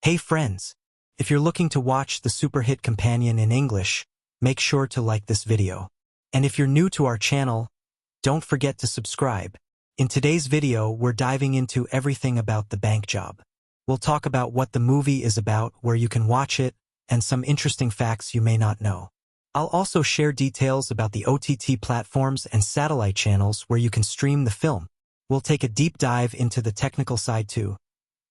Hey friends! If you're looking to watch the super hit Companion in English, make sure to like this video. And if you're new to our channel, don't forget to subscribe. In today's video, we're diving into everything about The Bank Job. We'll talk about what the movie is about, where you can watch it, and some interesting facts you may not know. I'll also share details about the OTT platforms and satellite channels where you can stream the film. We'll take a deep dive into the technical side too,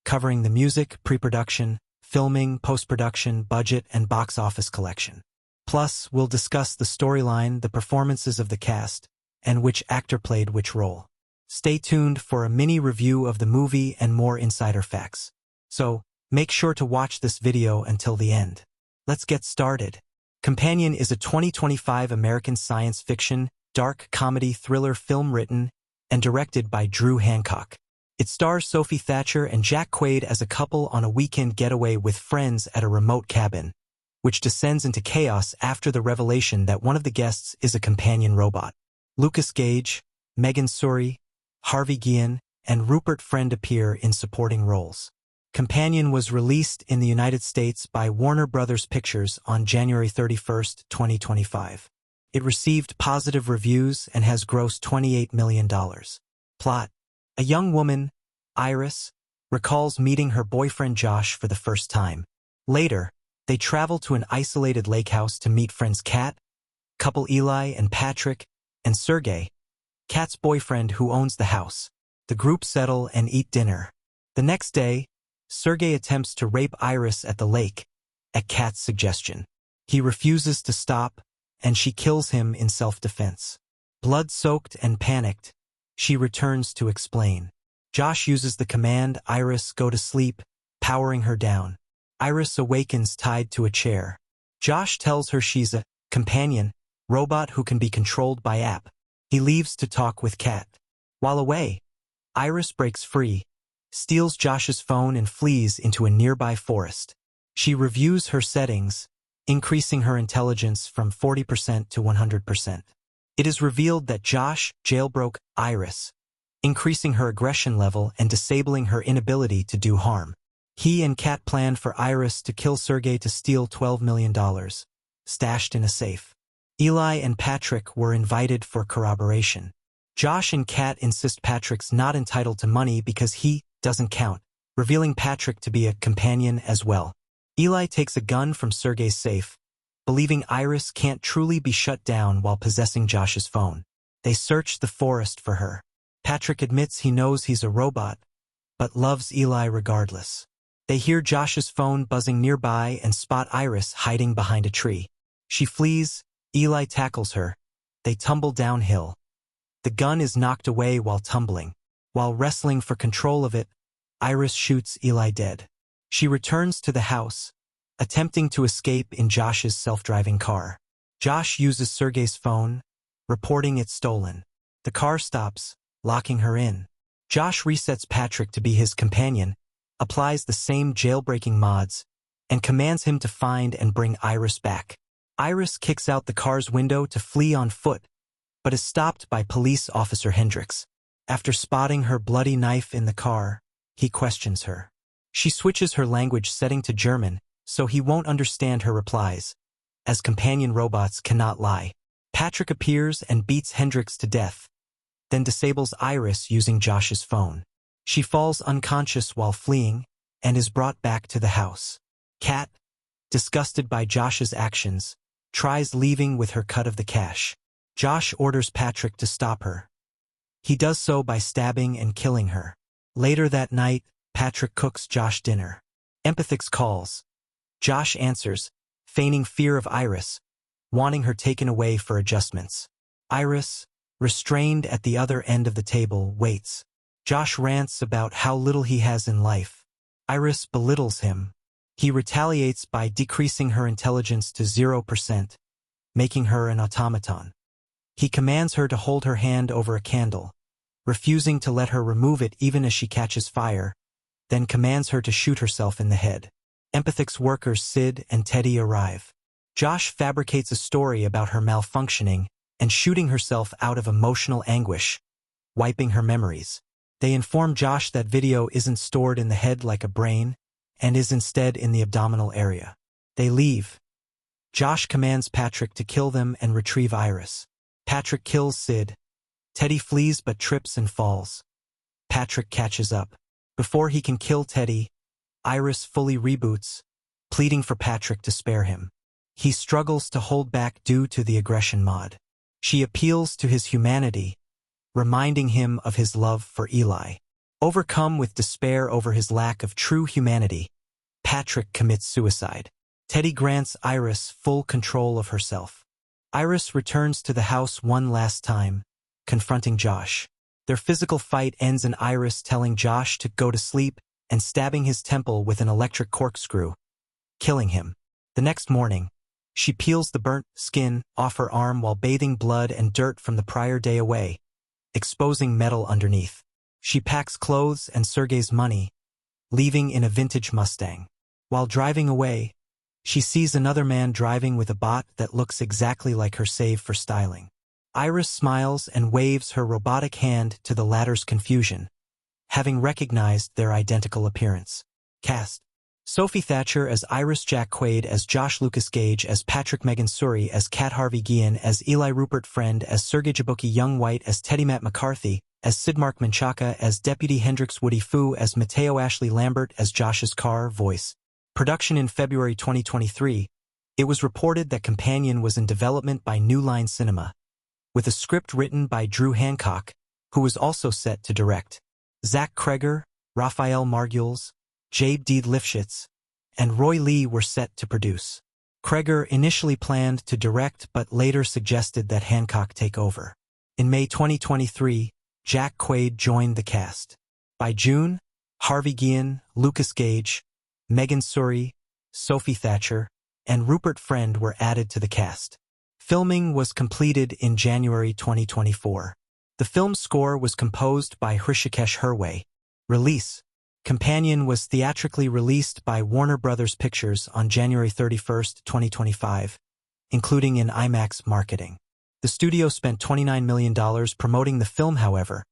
covering the music, pre-production, filming, post-production, budget, and box office collection. Plus, we'll discuss the storyline, the performances of the cast, and which actor played which role. Stay tuned for a mini review of the movie and more insider facts. So, make sure to watch this video until the end. Let's get started. Companion is a 2025 American science fiction, dark comedy thriller film written and directed by Drew Hancock. It stars Sophie Thatcher and Jack Quaid as a couple on a weekend getaway with friends at a remote cabin, which descends into chaos after the revelation that one of the guests is a companion robot. Lukas Gage, Megan Suri, Harvey Guillen, and Rupert Friend appear in supporting roles. Companion was released in the United States by Warner Bros. Pictures on January 31, 2025. It received positive reviews and has grossed $28 million. Plot: a young woman, Iris, recalls meeting her boyfriend Josh for the first time. Later, they travel to an isolated lake house to meet friends Kat, couple Eli and Patrick, and Sergey, Kat's boyfriend who owns the house. The group settle and eat dinner. The next day, Sergey attempts to rape Iris at the lake, at Kat's suggestion. He refuses to stop, and she kills him in self-defense. Blood-soaked and panicked, she returns to explain. Josh uses the command "Iris, go to sleep," powering her down. Iris awakens tied to a chair. Josh tells her she's a companion robot who can be controlled by app. He leaves to talk with Kat. While away, Iris breaks free, steals Josh's phone and flees into a nearby forest. She reviews her settings, increasing her intelligence from 40% to 100%. It is revealed that Josh jailbroke Iris, increasing her aggression level and disabling her inability to do harm. He and Kat planned for Iris to kill Sergey to steal $12 million, stashed in a safe. Eli and Patrick were invited for corroboration. Josh and Kat insist Patrick's not entitled to money because he doesn't count, revealing Patrick to be a companion as well. Eli takes a gun from Sergey's safe, believing Iris can't truly be shut down while possessing Josh's phone. They search the forest for her. Patrick admits he knows he's a robot, but loves Eli regardless. They hear Josh's phone buzzing nearby and spot Iris hiding behind a tree. She flees, Eli tackles her. They tumble downhill. The gun is knocked away while tumbling. While wrestling for control of it, Iris shoots Eli dead. She returns to the house, attempting to escape in Josh's self-driving car. Josh uses Sergey's phone, reporting it stolen. The car stops, locking her in. Josh resets Patrick to be his companion, applies the same jailbreaking mods, and commands him to find and bring Iris back. Iris kicks out the car's window to flee on foot, but is stopped by police officer Hendricks. After spotting her bloody knife in the car, he questions her. She switches her language setting to German, so he won't understand her replies, as companion robots cannot lie. Patrick appears and beats Hendricks to death, then disables Iris using Josh's phone. She falls unconscious while fleeing and is brought back to the house. Kat, disgusted by Josh's actions, tries leaving with her cut of the cash. Josh orders Patrick to stop her. He does so by stabbing and killing her. Later that night, Patrick cooks Josh dinner. Empathix calls. Josh answers, feigning fear of Iris, wanting her taken away for adjustments. Iris, restrained at the other end of the table, waits. Josh rants about how little he has in life. Iris belittles him. He retaliates by decreasing her intelligence to 0%, making her an automaton. He commands her to hold her hand over a candle, refusing to let her remove it even as she catches fire, then commands her to shoot herself in the head. Empathix workers Sid and Teddy arrive. Josh fabricates a story about her malfunctioning and shooting herself out of emotional anguish, wiping her memories. They inform Josh that video isn't stored in the head like a brain, and is instead in the abdominal area. They leave. Josh commands Patrick to kill them and retrieve Iris. Patrick kills Sid. Teddy flees but trips and falls. Patrick catches up. Before he can kill Teddy, Iris fully reboots, pleading for Patrick to spare him. He struggles to hold back due to the aggression mod. She appeals to his humanity, reminding him of his love for Eli. Overcome with despair over his lack of true humanity, Patrick commits suicide. Teddy grants Iris full control of herself. Iris returns to the house one last time, confronting Josh. Their physical fight ends in Iris telling Josh to go to sleep and stabbing his temple with an electric corkscrew, killing him. The next morning, she peels the burnt skin off her arm while bathing blood and dirt from the prior day away, exposing metal underneath. She packs clothes and Sergei's money, leaving in a vintage Mustang. While driving away, she sees another man driving with a bot that looks exactly like her save for styling. Iris smiles and waves her robotic hand to the latter's confusion, having recognized their identical appearance. Cast: Sophie Thatcher as Iris, Jack Quaid as Josh, Lukas Gage as Patrick, Megan Suri as Kat, Harvey Guillen as Eli, Rupert Friend as Sergei Jabuki, Young White as Teddy, Matt McCarthy as Sid, Mark Menchaca as Deputy Hendrix, Woody Fu as Mateo, Ashley Lambert as Josh's car voice. Production in February 2023. It was reported that Companion was in development by New Line Cinema, with a script written by Drew Hancock, who was also set to direct. Zach Kreger, Raphael Margules, Jade D. Lifshitz, and Roy Lee were set to produce. Kreger initially planned to direct but later suggested that Hancock take over. In May 2023, Jack Quaid joined the cast. By June, Harvey Guillen, Lukas Gage, Megan Suri, Sophie Thatcher, and Rupert Friend were added to the cast. Filming was completed in January 2024. The film's score was composed by Hrishikesh Hirway. Release: Companion was theatrically released by Warner Bros. Pictures on January 31, 2025, including in IMAX marketing. The studio spent $29 million promoting the film, however,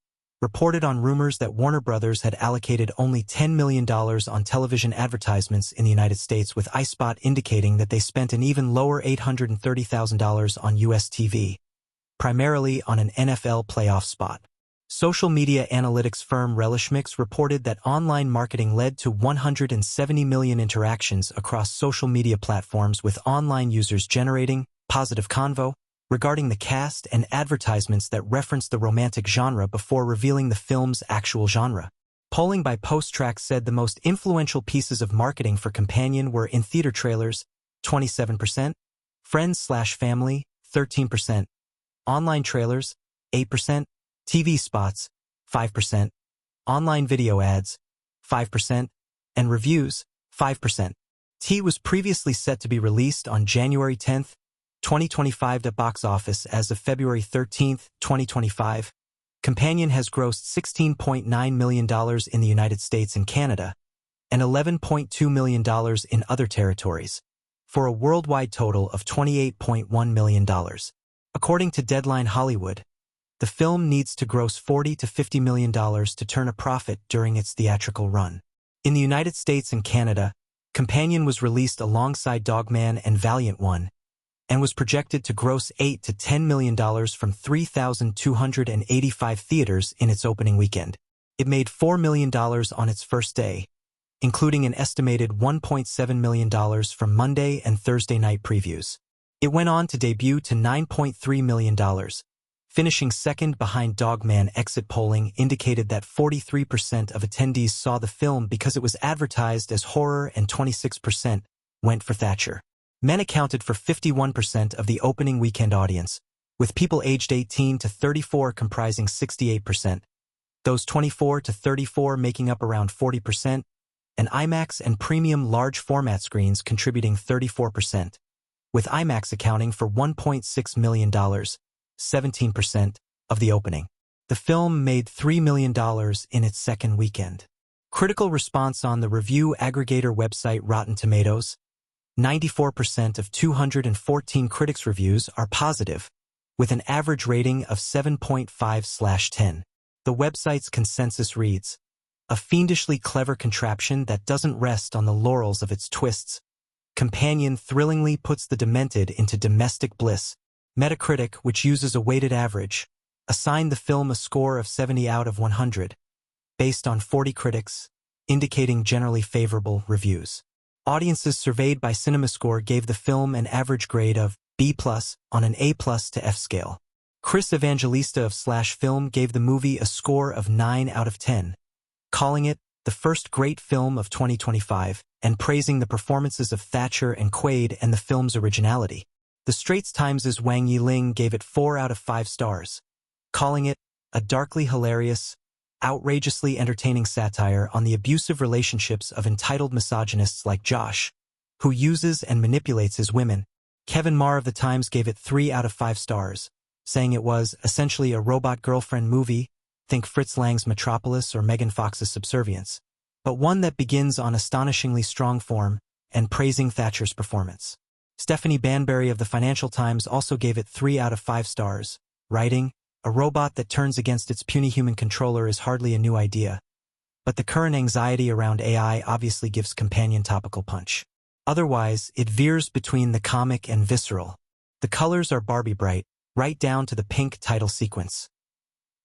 reported on rumors that Warner Bros. Had allocated only $10 million on television advertisements in the United States, with iSpot indicating that they spent an even lower $830,000 on US TV, primarily on an NFL playoff spot. Social media analytics firm Relishmix reported that online marketing led to 170 million interactions across social media platforms, with online users generating positive convo regarding the cast and advertisements that referenced the romantic genre before revealing the film's actual genre. Polling by PostTrack said the most influential pieces of marketing for Companion were in-theater trailers, 27%, friends/family, 13%, online trailers, 8%, TV spots, 5%, online video ads, 5%, and reviews, 5%. T was previously set to be released on January 10, 2025 at box office. As of February 13, 2025, Companion has grossed $16.9 million in the United States and Canada, and $11.2 million in other territories, for a worldwide total of $28.1 million. According to Deadline Hollywood, the film needs to gross $40 to $50 million to turn a profit during its theatrical run. In the United States and Canada, Companion was released alongside Dogman and Valiant One, and was projected to gross $8 to $10 million from 3,285 theaters in its opening weekend. It made $4 million on its first day, including an estimated $1.7 million from Monday and Thursday night previews. It went on to debut to $9.3 million, finishing second behind Dogman. Exit polling indicated that 43% of attendees saw the film because it was advertised as horror, and 26% went for Thatcher. Men accounted for 51% of the opening weekend audience, with people aged 18 to 34 comprising 68%, those 24 to 34 making up around 40%, and IMAX and premium large format screens contributing 34%, with IMAX accounting for $1.6 million, 17% of the opening. The film made $3 million in its second weekend. Critical response on the review aggregator website Rotten Tomatoes: 94% of 214 critics' reviews are positive, with an average rating of 7.5/10. The website's consensus reads, a fiendishly clever contraption that doesn't rest on the laurels of its twists. Companion thrillingly puts the demented into domestic bliss. Metacritic, which uses a weighted average, assigned the film a score of 70 out of 100, based on 40 critics, indicating generally favorable reviews. Audiences surveyed by CinemaScore gave the film an average grade of B+ on an A+ to F scale. Chris Evangelista of /Film gave the movie a score of 9 out of 10, calling it the first great film of 2025 and praising the performances of Thatcher and Quaid and the film's originality. The Straits Times' Wang Yiling gave it 4 out of 5 stars, calling it a darkly hilarious, outrageously entertaining satire on the abusive relationships of entitled misogynists like Josh, who uses and manipulates his women. Kevin Marr of The Times gave it 3 out of 5 stars, saying it was essentially a robot girlfriend movie, think Fritz Lang's Metropolis or Megan Fox's Subservience, but one that begins on astonishingly strong form and praising Thatcher's performance. Stephanie Banbury of the Financial Times also gave it 3 out of 5 stars, writing, "A robot that turns against its puny human controller is hardly a new idea, but the current anxiety around AI obviously gives Companion topical punch. Otherwise, it veers between the comic and visceral. The colors are Barbie bright, right down to the pink title sequence."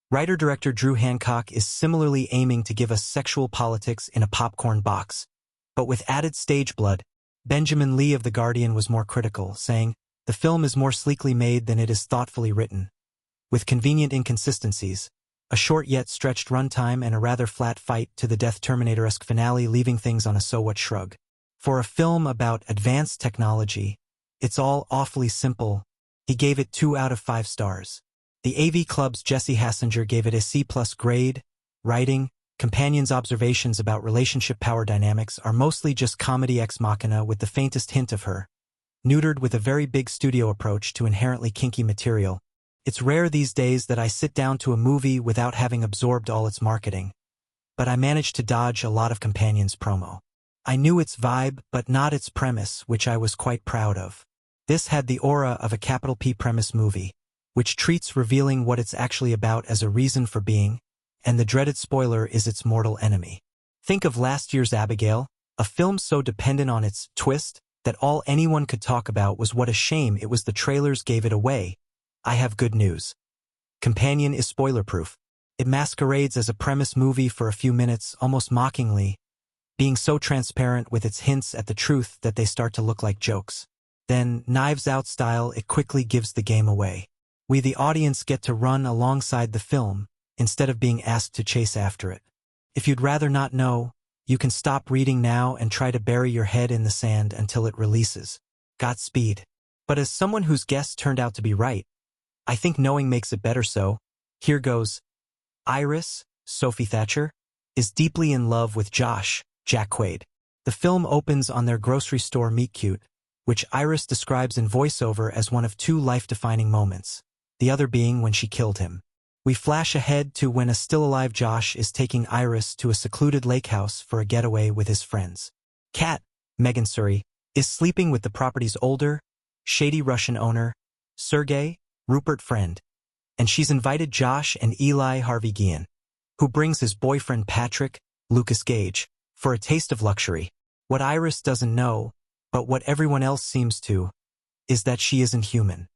Writer-director Drew Hancock is similarly aiming to give us sexual politics in a popcorn box, but with added stage blood. Benjamin Lee of The Guardian was more critical, saying, "The film is more sleekly made than it is thoughtfully written, with convenient inconsistencies, a short yet stretched runtime and a rather flat fight to the Death Terminator-esque finale leaving things on a so-what shrug. For a film about advanced technology, it's all awfully simple." He gave it 2 out of 5 stars. The AV Club's Jesse Hassinger gave it a C+ grade, writing, "Companion's observations about relationship power dynamics are mostly just comedy ex machina with the faintest hint of her, neutered with a very big studio approach to inherently kinky material. It's rare these days that I sit down to a movie without having absorbed all its marketing, but I managed to dodge a lot of Companion's promo. I knew its vibe, but not its premise, which I was quite proud of. This had the aura of a capital P premise movie, which treats revealing what it's actually about as a reason for being, and the dreaded spoiler is its mortal enemy. Think of last year's Abigail, a film so dependent on its twist that all anyone could talk about was what a shame it was the trailers gave it away. I have good news. Companion is spoiler-proof. It masquerades as a premise movie for a few minutes, almost mockingly, being so transparent with its hints at the truth that they start to look like jokes. Then, Knives Out style, it quickly gives the game away. We the audience get to run alongside the film, instead of being asked to chase after it. If you'd rather not know, you can stop reading now and try to bury your head in the sand until it releases. Godspeed. But as someone whose guess turned out to be right, I think knowing makes it better, so here goes. Iris, Sophie Thatcher, is deeply in love with Josh, Jack Quaid. The film opens on their grocery store meet-cute, which Iris describes in voiceover as one of 2 life-defining moments, the other being when she killed him. We flash ahead to when a still-alive Josh is taking Iris to a secluded lake house for a getaway with his friends. Kat, Megan Suri, is sleeping with the property's older, shady Russian owner, Sergei, Rupert Friend, and she's invited Josh and Eli Harvey Guillen, who brings his boyfriend Patrick, Lukas Gage, for a taste of luxury. What Iris doesn't know, but what everyone else seems to, is that she isn't human.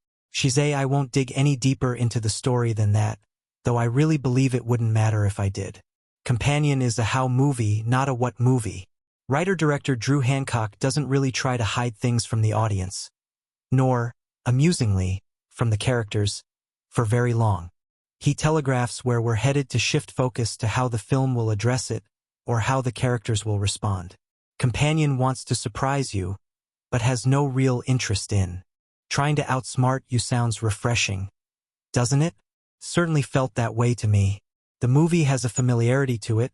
I won't dig any deeper into the story than that, though I really believe it wouldn't matter if I did. Companion is a how movie, not a what movie. Writer-director Drew Hancock doesn't really try to hide things from the audience, nor, amusingly, from the characters, for very long. He telegraphs where we're headed to shift focus to how the film will address it, or how the characters will respond. Companion wants to surprise you, but has no real interest in. Trying to outsmart you sounds refreshing, doesn't it? Certainly felt that way to me. The movie has a familiarity to it,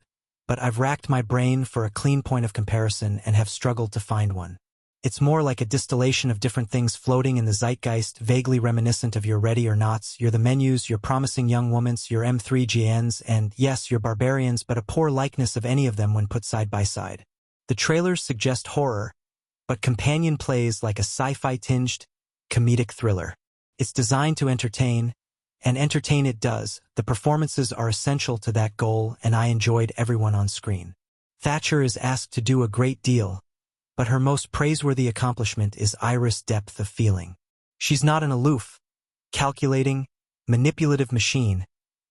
but I've racked my brain for a clean point of comparison and have struggled to find one. It's more like a distillation of different things floating in the zeitgeist, vaguely reminiscent of your Ready or Nots, your The Menus, your Promising Young Womans, your M3GNs, and, yes, your Barbarians, but a poor likeness of any of them when put side by side. The trailers suggest horror, but Companion plays like a sci-fi tinged, comedic thriller. It's designed to entertain, And entertain it does. The performances are essential to that goal, and I enjoyed everyone on screen. Thatcher is asked to do a great deal, but her most praiseworthy accomplishment is Iris' depth of feeling. She's not an aloof, calculating, manipulative machine.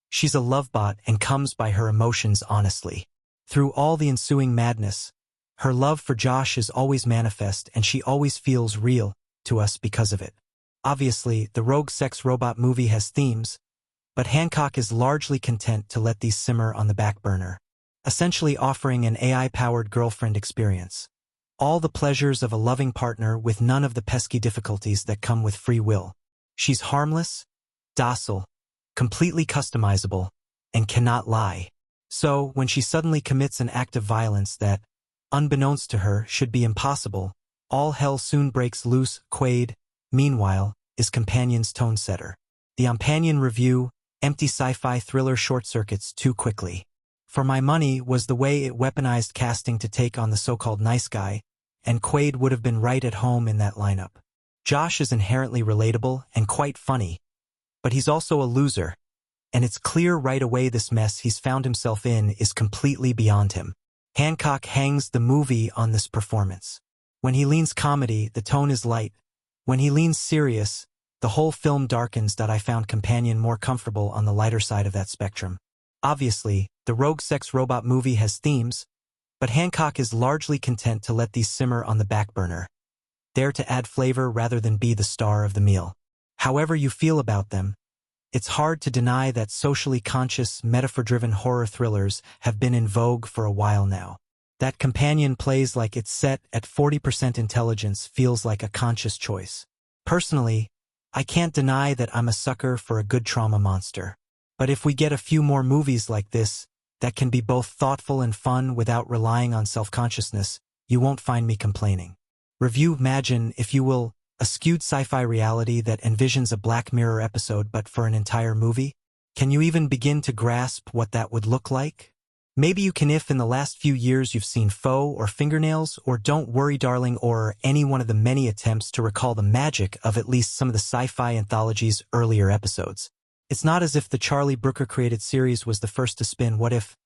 She's a lovebot and comes by her emotions honestly. Through all the ensuing madness, her love for Josh is always manifest, and she always feels real to us because of it. Obviously, the rogue sex robot movie has themes, but Hancock is largely content to let these simmer on the back burner, essentially offering an AI-powered girlfriend experience. All the pleasures of a loving partner with none of the pesky difficulties that come with free will. She's harmless, docile, completely customizable, and cannot lie. So, when she suddenly commits an act of violence that, unbeknownst to her, should be impossible, all hell soon breaks loose. Quaid, meanwhile, is Companion's tone-setter. The Companion review, empty sci-fi thriller short-circuits too quickly. For my money was the way it weaponized casting to take on the so-called nice guy, and Quaid would have been right at home in that lineup. Josh is inherently relatable and quite funny, but he's also a loser, and it's clear right away this mess he's found himself in is completely beyond him. Hancock hangs the movie on this performance. When he leans comedy, the tone is light. When he leans serious, the whole film darkens. I found Companion more comfortable on the lighter side of that spectrum. Obviously, the rogue sex robot movie has themes, but Hancock is largely content to let these simmer on the back burner, there to add flavor rather than be the star of the meal. However you feel about them, it's hard to deny that socially conscious, metaphor-driven horror thrillers have been in vogue for a while now. That Companion plays like it's set at 40% intelligence feels like a conscious choice. Personally, I can't deny that I'm a sucker for a good trauma monster. But if we get a few more movies like this, that can be both thoughtful and fun without relying on self-consciousness, you won't find me complaining. Review imagine, if you will, a skewed sci-fi reality that envisions a Black Mirror episode but for an entire movie? Can you even begin to grasp what that would look like? Maybe you can if in the last few years you've seen Foe or Fingernails or Don't Worry Darling or any one of the many attempts to recall the magic of at least some of the sci-fi anthology's earlier episodes. It's not as if the Charlie Brooker-created series was the first to spin What If?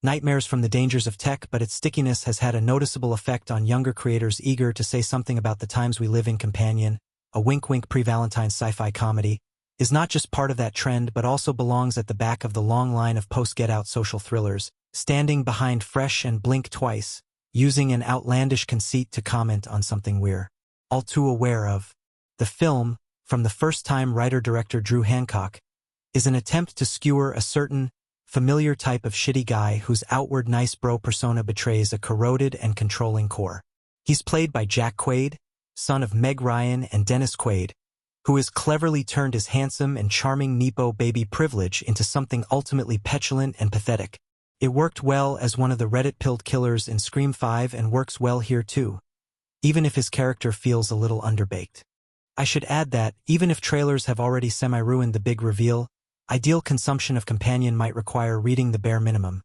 Nightmares from the Dangers of Tech, but its stickiness has had a noticeable effect on younger creators eager to say something about the times we live in. Companion, a wink-wink pre-Valentine's sci-fi comedy, is not just part of that trend but also belongs at the back of the long line of post-Get Out social thrillers, standing behind Fresh and Blink Twice, using an outlandish conceit to comment on something we're all too aware of. The film, from the first-time writer-director Drew Hancock, is an attempt to skewer a certain, familiar type of shitty guy whose outward nice bro persona betrays a corroded and controlling core. He's played by Jack Quaid, son of Meg Ryan and Dennis Quaid, who has cleverly turned his handsome and charming Nepo baby privilege into something ultimately petulant and pathetic. It worked well as one of the Reddit-pilled killers in Scream 5 and works well here too, even if his character feels a little underbaked. I should add that, even if trailers have already semi-ruined the big reveal, ideal consumption of Companion might require reading the bare minimum.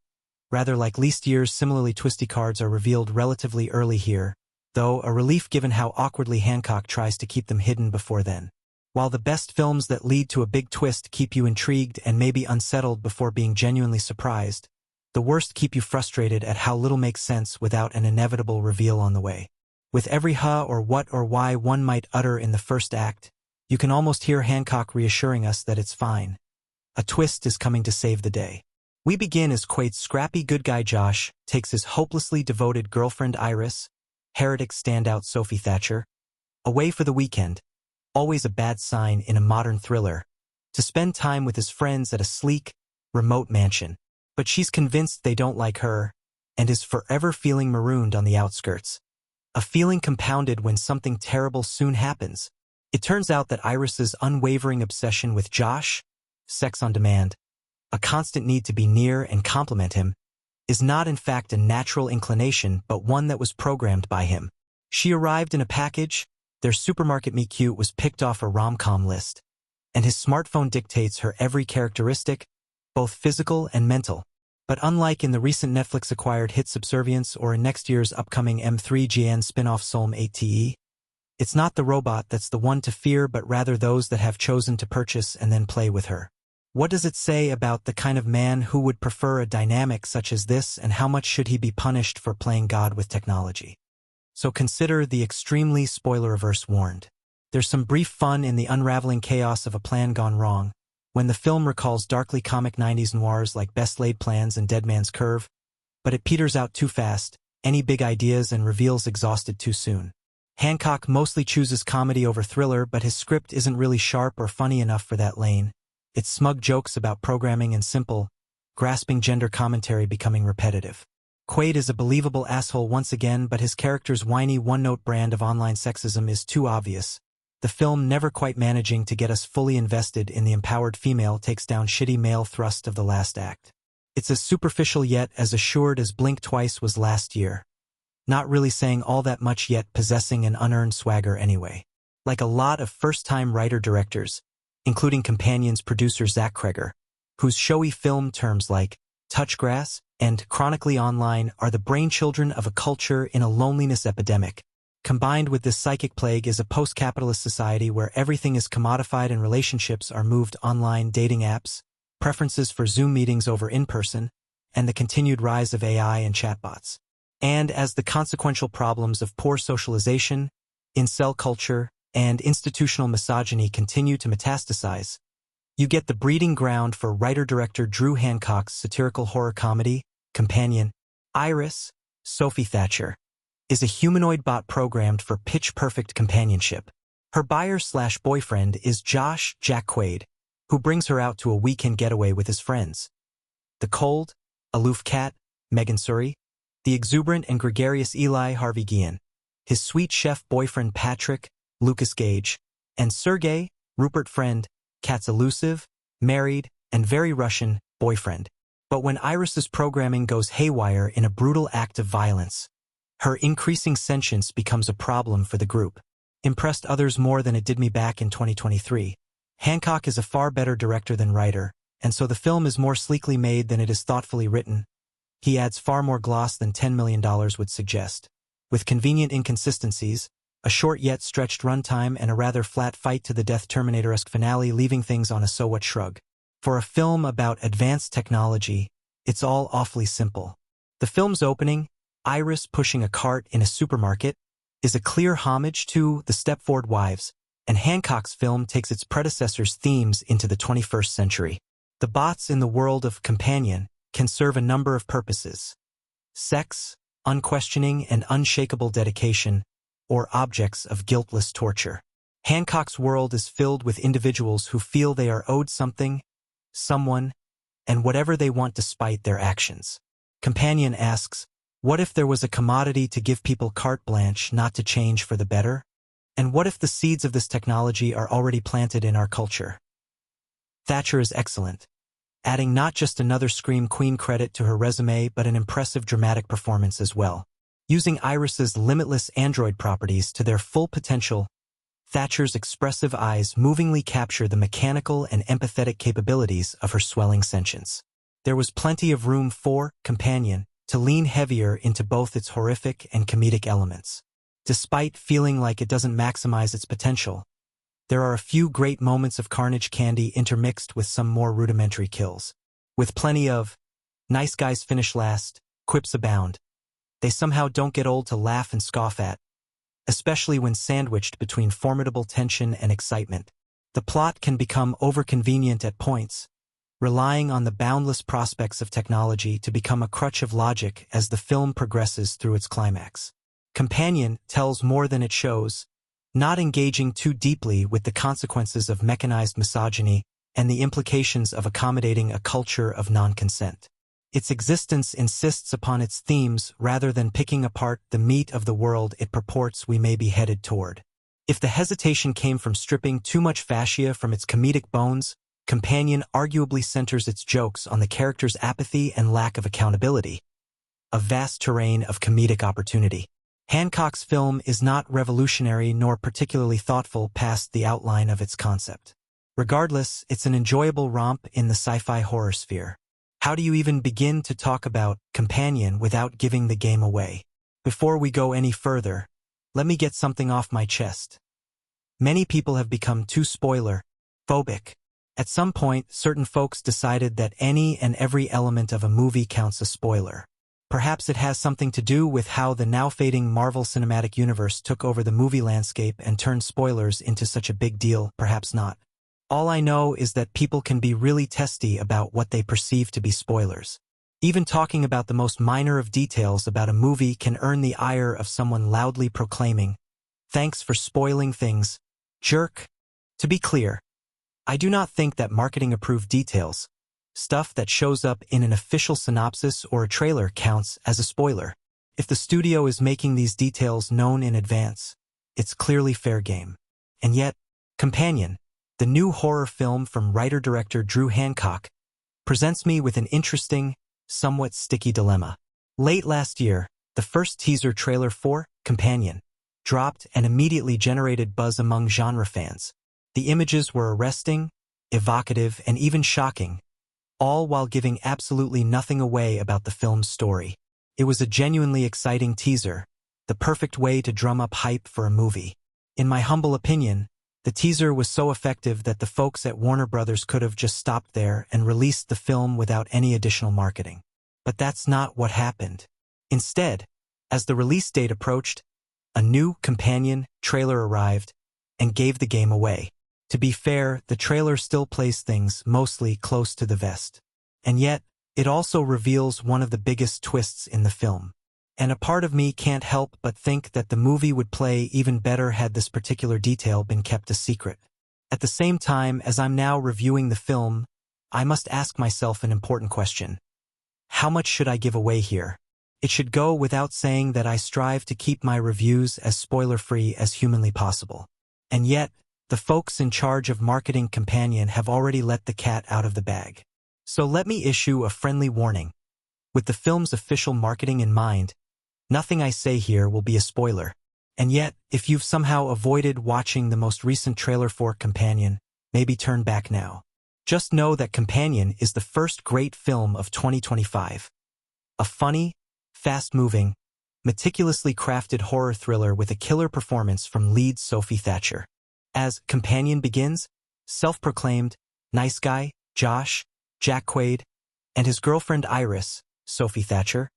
Rather like least year's similarly twisty cards are revealed relatively early here, though a relief given how awkwardly Hancock tries to keep them hidden before then. While the best films that lead to a big twist keep you intrigued and maybe unsettled before being genuinely surprised, the worst keep you frustrated at how little makes sense without an inevitable reveal on the way. With every huh or what or why one might utter in the first act, you can almost hear Hancock reassuring us that it's fine. A twist is coming to save the day. We begin as Quaid's scrappy good guy Josh takes his hopelessly devoted girlfriend Iris, heretic standout Sophie Thatcher, away for the weekend, always a bad sign in a modern thriller, to spend time with his friends at a sleek, remote mansion. But she's convinced they don't like her, and is forever feeling marooned on the outskirts. A feeling compounded when something terrible soon happens. It turns out that Iris's unwavering obsession with Josh, sex on demand, a constant need to be near and compliment him, is not in fact a natural inclination but one that was programmed by him. She arrived in a package, their supermarket meet cute was picked off a rom-com list, and his smartphone dictates her every characteristic, both physical and mental. But unlike in the recent Netflix-acquired hit Subservience or in next year's upcoming M3GN spin-off Solm 8TE, It's not the robot that's the one to fear, but rather those that have chosen to purchase and then play with her. What does it say about the kind of man who would prefer a dynamic such as this, and how much should he be punished for playing God with technology? So consider the extremely spoiler-averse warned. There's some brief fun in the unraveling chaos of a plan gone wrong, when the film recalls darkly comic 90s noirs like Best Laid Plans and Dead Man's Curve, but it peters out too fast, any big ideas and reveals exhausted too soon. Hancock mostly chooses comedy over thriller, but his script isn't really sharp or funny enough for that lane. Its smug jokes about programming and simple, grasping gender commentary becoming repetitive. Quaid is a believable asshole once again, but his character's whiny one-note brand of online sexism is too obvious. The film, never quite managing to get us fully invested in the empowered female, takes down shitty male thrust of the last act. It's as superficial yet as assured as Blink Twice was last year. Not really saying all that much yet possessing an unearned swagger anyway. Like a lot of first-time writer-directors, including Companion's producer Zach Kreger, whose showy film terms like touchgrass and chronically online are the brainchildren of a culture in a loneliness epidemic. Combined with this psychic plague is a post-capitalist society where everything is commodified and relationships are moved online, dating apps, preferences for Zoom meetings over in-person, and the continued rise of AI and chatbots. And as the consequential problems of poor socialization, incel culture, and institutional misogyny continue to metastasize, you get the breeding ground for writer-director Drew Hancock's satirical horror comedy, Companion. Iris, Sophie Thatcher, is a humanoid bot programmed for pitch-perfect companionship. Her buyer-slash-boyfriend is Josh Jack Quaid, who brings her out to a weekend getaway with his friends. The cold, aloof cat, Megan Surrey, the exuberant and gregarious Eli Harvey Guillen, his sweet chef boyfriend Patrick, Lukas Gage, and Sergei, Rupert Friend, Kat's elusive, married, and very Russian boyfriend. But when Iris's programming goes haywire in a brutal act of violence, her increasing sentience becomes a problem for the group. Impressed others more than it did me back in 2023. Hancock is a far better director than writer, and so the film is more sleekly made than it is thoughtfully written. He adds far more gloss than $10 million would suggest. With convenient inconsistencies, a short yet stretched runtime, and a rather flat fight-to-the-death Terminator-esque finale, leaving things on a so-what shrug. For a film about advanced technology, it's all awfully simple. The film's opening, Iris pushing a cart in a supermarket, is a clear homage to the Stepford Wives, and Hancock's film takes its predecessor's themes into the 21st century. The bots in the world of Companion can serve a number of purposes. Sex, unquestioning and unshakable dedication, or objects of guiltless torture. Hancock's world is filled with individuals who feel they are owed something, someone, and whatever they want despite their actions. Companion asks, what if there was a commodity to give people carte blanche not to change for the better? And what if the seeds of this technology are already planted in our culture? Thatcher is excellent, adding not just another Scream Queen credit to her resume but an impressive dramatic performance as well. Using Iris's limitless android properties to their full potential, Thatcher's expressive eyes movingly capture the mechanical and empathetic capabilities of her swelling sentience. There was plenty of room for Companion to lean heavier into both its horrific and comedic elements. Despite feeling like it doesn't maximize its potential, there are a few great moments of carnage candy intermixed with some more rudimentary kills. With plenty of nice guys finish last, quips abound. They somehow don't get old to laugh and scoff at, especially when sandwiched between formidable tension and excitement. The plot can become overconvenient at points, relying on the boundless prospects of technology to become a crutch of logic as the film progresses through its climax. Companion tells more than it shows, not engaging too deeply with the consequences of mechanized misogyny and the implications of accommodating a culture of non-consent. Its existence insists upon its themes rather than picking apart the meat of the world it purports we may be headed toward. If the hesitation came from stripping too much fascia from its comedic bones, Companion arguably centers its jokes on the character's apathy and lack of accountability, a vast terrain of comedic opportunity. Hancock's film is not revolutionary nor particularly thoughtful past the outline of its concept. Regardless, it's an enjoyable romp in the sci-fi horror sphere. How do you even begin to talk about Companion without giving the game away? Before we go any further, let me get something off my chest. Many people have become too spoiler-phobic. At some point, certain folks decided that any and every element of a movie counts as spoiler. Perhaps it has something to do with how the now-fading Marvel Cinematic Universe took over the movie landscape and turned spoilers into such a big deal, perhaps not. All I know is that people can be really testy about what they perceive to be spoilers. Even talking about the most minor of details about a movie can earn the ire of someone loudly proclaiming, "Thanks for spoiling things, jerk." To be clear, I do not think that marketing-approved details, stuff that shows up in an official synopsis or a trailer, counts as a spoiler. If the studio is making these details known in advance, it's clearly fair game. And yet, Companion, the new horror film from writer-director Drew Hancock, presents me with an interesting, somewhat sticky dilemma. Late last year, the first teaser trailer for Companion dropped and immediately generated buzz among genre fans. The images were arresting, evocative, and even shocking, all while giving absolutely nothing away about the film's story. It was a genuinely exciting teaser, the perfect way to drum up hype for a movie. In my humble opinion, the teaser was so effective that the folks at Warner Brothers could have just stopped there and released the film without any additional marketing. But that's not what happened. Instead, as the release date approached, a new Companion trailer arrived and gave the game away. To be fair, the trailer still plays things mostly close to the vest. And yet, it also reveals one of the biggest twists in the film. And a part of me can't help but think that the movie would play even better had this particular detail been kept a secret. At the same time as I'm now reviewing the film, I must ask myself an important question. How much should I give away here? It should go without saying that I strive to keep my reviews as spoiler-free as humanly possible. And yet, the folks in charge of marketing Companion have already let the cat out of the bag. So let me issue a friendly warning. With the film's official marketing in mind, nothing I say here will be a spoiler. And yet, if you've somehow avoided watching the most recent trailer for Companion, maybe turn back now. Just know that Companion is the first great film of 2025. A funny, fast-moving, meticulously crafted horror thriller with a killer performance from lead Sophie Thatcher. As Companion begins, self-proclaimed nice guy Josh, Jack Quaid, and his girlfriend Iris, Sophie Thatcher,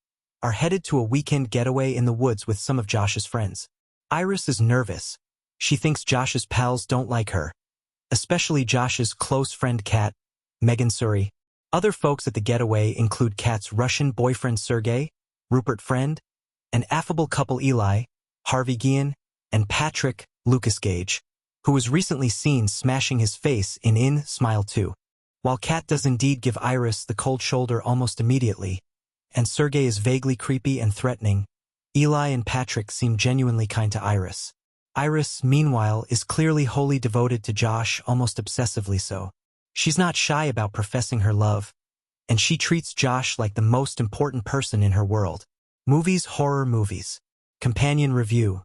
are headed to a weekend getaway in the woods with some of Josh's friends. Iris is nervous. She thinks Josh's pals don't like her, especially Josh's close friend Kat, Megan Suri. Other folks at the getaway include Kat's Russian boyfriend Sergey, Rupert Friend, an affable couple Eli, Harvey Guillen, and Patrick, Lukas Gage, who was recently seen smashing his face in Smile 2. While Kat does indeed give Iris the cold shoulder almost immediately, and Sergey is vaguely creepy and threatening, Eli and Patrick seem genuinely kind to Iris. Iris, meanwhile, is clearly wholly devoted to Josh, almost obsessively so. She's not shy about professing her love, and she treats Josh like the most important person in her world. Horror movies. Companion review.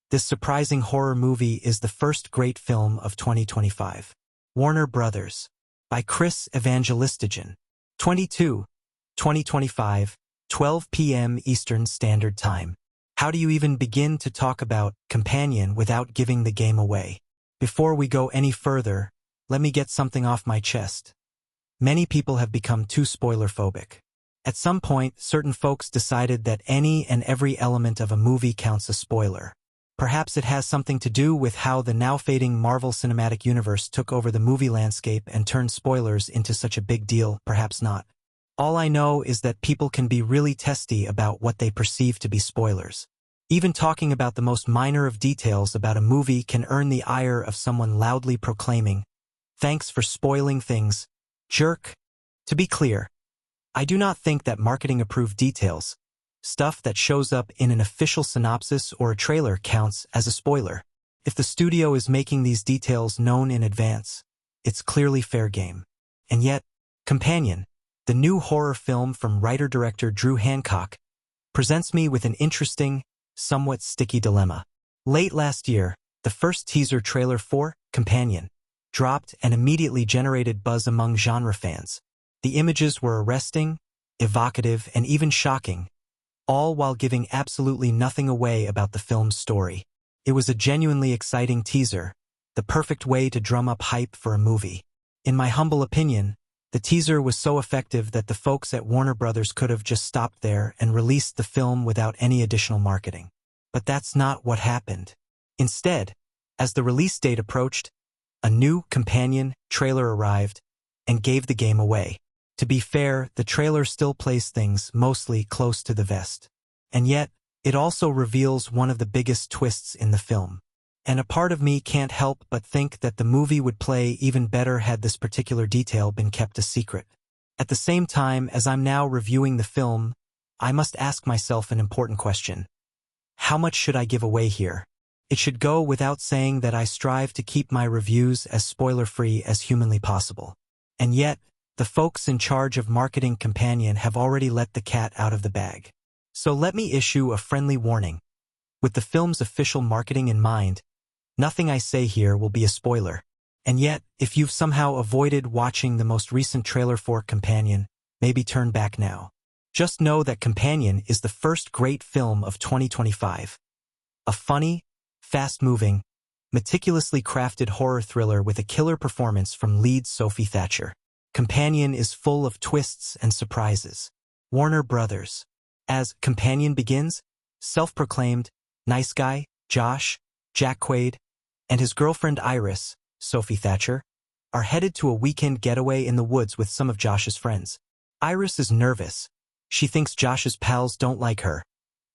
This surprising horror movie is the first great film of 2025. Warner Brothers. By Chris Evangelistigen. 2025, 12 p.m. Eastern Standard Time. How do you even begin to talk about Companion without giving the game away? Before we go any further, let me get something off my chest. Many people have become too spoiler-phobic. At some point, certain folks decided that any and every element of a movie counts as spoiler. Perhaps it has something to do with how the now-fading Marvel Cinematic Universe took over the movie landscape and turned spoilers into such a big deal, perhaps not. All I know is that people can be really testy about what they perceive to be spoilers. Even talking about the most minor of details about a movie can earn the ire of someone loudly proclaiming, "Thanks for spoiling things, jerk." To be clear, I do not think that marketing-approved details, stuff that shows up in an official synopsis or a trailer, counts as a spoiler. If the studio is making these details known in advance, it's clearly fair game. And yet, Companion, the new horror film from writer-director Drew Hancock, presents me with an interesting, somewhat sticky dilemma. Late last year, the first teaser trailer for Companion dropped and immediately generated buzz among genre fans. The images were arresting, evocative, and even shocking, all while giving absolutely nothing away about the film's story. It was a genuinely exciting teaser, the perfect way to drum up hype for a movie. In my humble opinion, the teaser was so effective that the folks at Warner Brothers could have just stopped there and released the film without any additional marketing. But that's not what happened. Instead, as the release date approached, a new companion trailer arrived and gave the game away. To be fair, the trailer still plays things mostly close to the vest. And yet, it also reveals one of the biggest twists in the film. And a part of me can't help but think that the movie would play even better had this particular detail been kept a secret. At the same time as I'm now reviewing the film, I must ask myself an important question. How much should I give away here? It should go without saying that I strive to keep my reviews as spoiler-free as humanly possible. And yet, the folks in charge of marketing Companion have already let the cat out of the bag. So let me issue a friendly warning. With the film's official marketing in mind, nothing I say here will be a spoiler. And yet, if you've somehow avoided watching the most recent trailer for Companion, maybe turn back now. Just know that Companion is the first great film of 2025. A funny, fast-moving, meticulously crafted horror thriller with a killer performance from lead Sophie Thatcher. Companion is full of twists and surprises. Warner Brothers. As Companion begins, self-proclaimed nice guy, Josh, Jack Quaid, and his girlfriend Iris, Sophie Thatcher, are headed to a weekend getaway in the woods with some of Josh's friends. Iris is nervous. She thinks Josh's pals don't like her,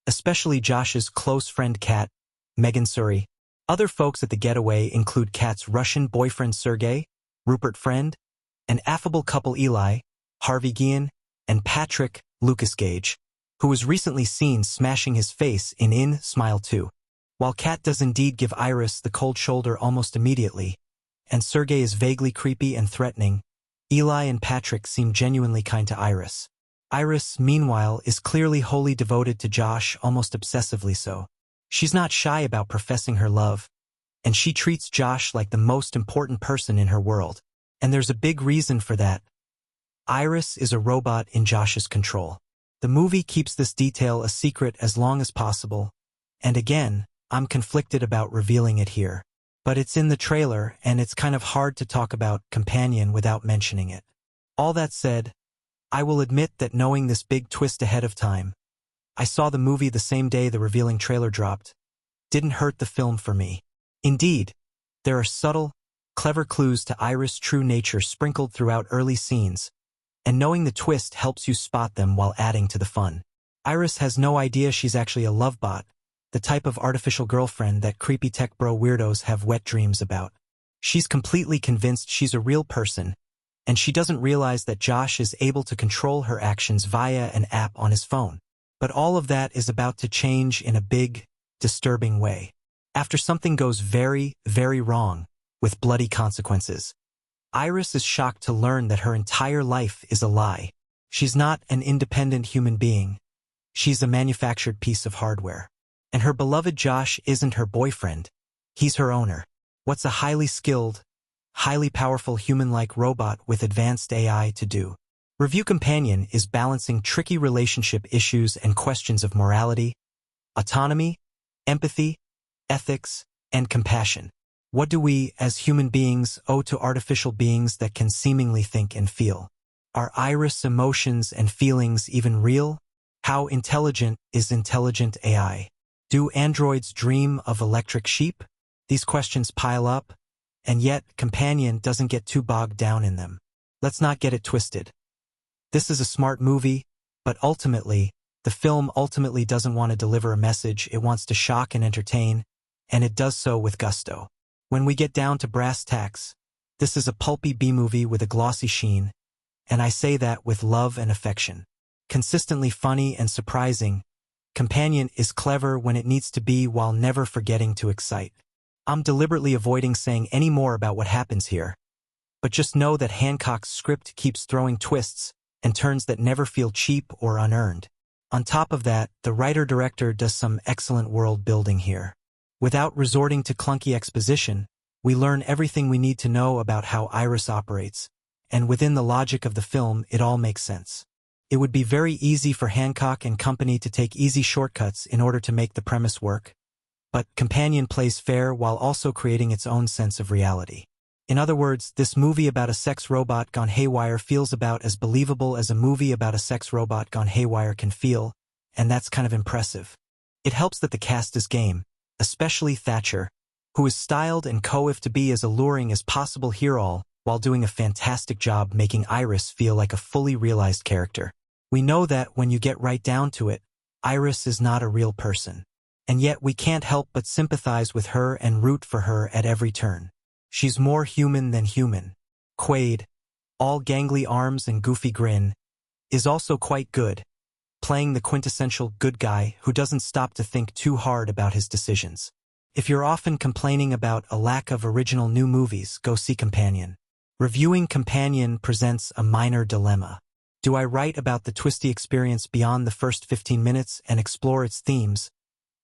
especially Josh's close friend Kat, Megan Suri. Other folks at the getaway include Kat's Russian boyfriend Sergey, Rupert Friend, an affable couple Eli, Harvey Guillen, and Patrick, Lukas Gage, who was recently seen smashing his face in Smile 2. While Kat does indeed give Iris the cold shoulder almost immediately, and Sergey is vaguely creepy and threatening, Eli and Patrick seem genuinely kind to Iris. Iris, meanwhile, is clearly wholly devoted to Josh, almost obsessively so. She's not shy about professing her love, and she treats Josh like the most important person in her world. And there's a big reason for that. Iris is a robot in Josh's control. The movie keeps this detail a secret as long as possible, and again, I'm conflicted about revealing it here. But it's in the trailer, and it's kind of hard to talk about Companion without mentioning it. All that said, I will admit that knowing this big twist ahead of time, I saw the movie the same day the revealing trailer dropped, didn't hurt the film for me. Indeed, there are subtle, clever clues to Iris' true nature sprinkled throughout early scenes, and knowing the twist helps you spot them while adding to the fun. Iris has no idea she's actually a love bot, the type of artificial girlfriend that creepy tech bro weirdos have wet dreams about. She's completely convinced she's a real person, and she doesn't realize that Josh is able to control her actions via an app on his phone. But all of that is about to change in a big, disturbing way. After something goes very, very wrong, with bloody consequences, Iris is shocked to learn that her entire life is a lie. She's not an independent human being. She's a manufactured piece of hardware. And her beloved Josh isn't her boyfriend. He's her owner. What's a highly skilled, highly powerful human-like robot with advanced AI to do? Review Companion is balancing tricky relationship issues and questions of morality, autonomy, empathy, ethics, and compassion. What do we, as human beings, owe to artificial beings that can seemingly think and feel? Are Iris' emotions and feelings even real? How intelligent is intelligent AI? Do androids dream of electric sheep? These questions pile up, and yet Companion doesn't get too bogged down in them. Let's not get it twisted. This is a smart movie, but ultimately, the film ultimately doesn't want to deliver a message. It wants to shock and entertain, and it does so with gusto. When we get down to brass tacks, this is a pulpy B-movie with a glossy sheen, and I say that with love and affection. Consistently funny and surprising, Companion is clever when it needs to be while never forgetting to excite. I'm deliberately avoiding saying any more about what happens here, but just know that Hancock's script keeps throwing twists and turns that never feel cheap or unearned. On top of that, the writer-director does some excellent world building here. Without resorting to clunky exposition, we learn everything we need to know about how Iris operates, and within the logic of the film, it all makes sense. It would be very easy for Hancock and company to take easy shortcuts in order to make the premise work, but Companion plays fair while also creating its own sense of reality. In other words, this movie about a sex robot gone haywire feels about as believable as a movie about a sex robot gone haywire can feel, and that's kind of impressive. It helps that the cast is game, especially Thatcher, who is styled and coiffed to be as alluring as possible here, all while doing a fantastic job making Iris feel like a fully realized character. We know that when you get right down to it, Iris is not a real person. And yet we can't help but sympathize with her and root for her at every turn. She's more human than human. Quaid, all gangly arms and goofy grin, is also quite good, playing the quintessential good guy who doesn't stop to think too hard about his decisions. If you're often complaining about a lack of original new movies, go see Companion. Reviewing Companion presents a minor dilemma. Do I write about the twisty experience beyond the first 15 minutes and explore its themes,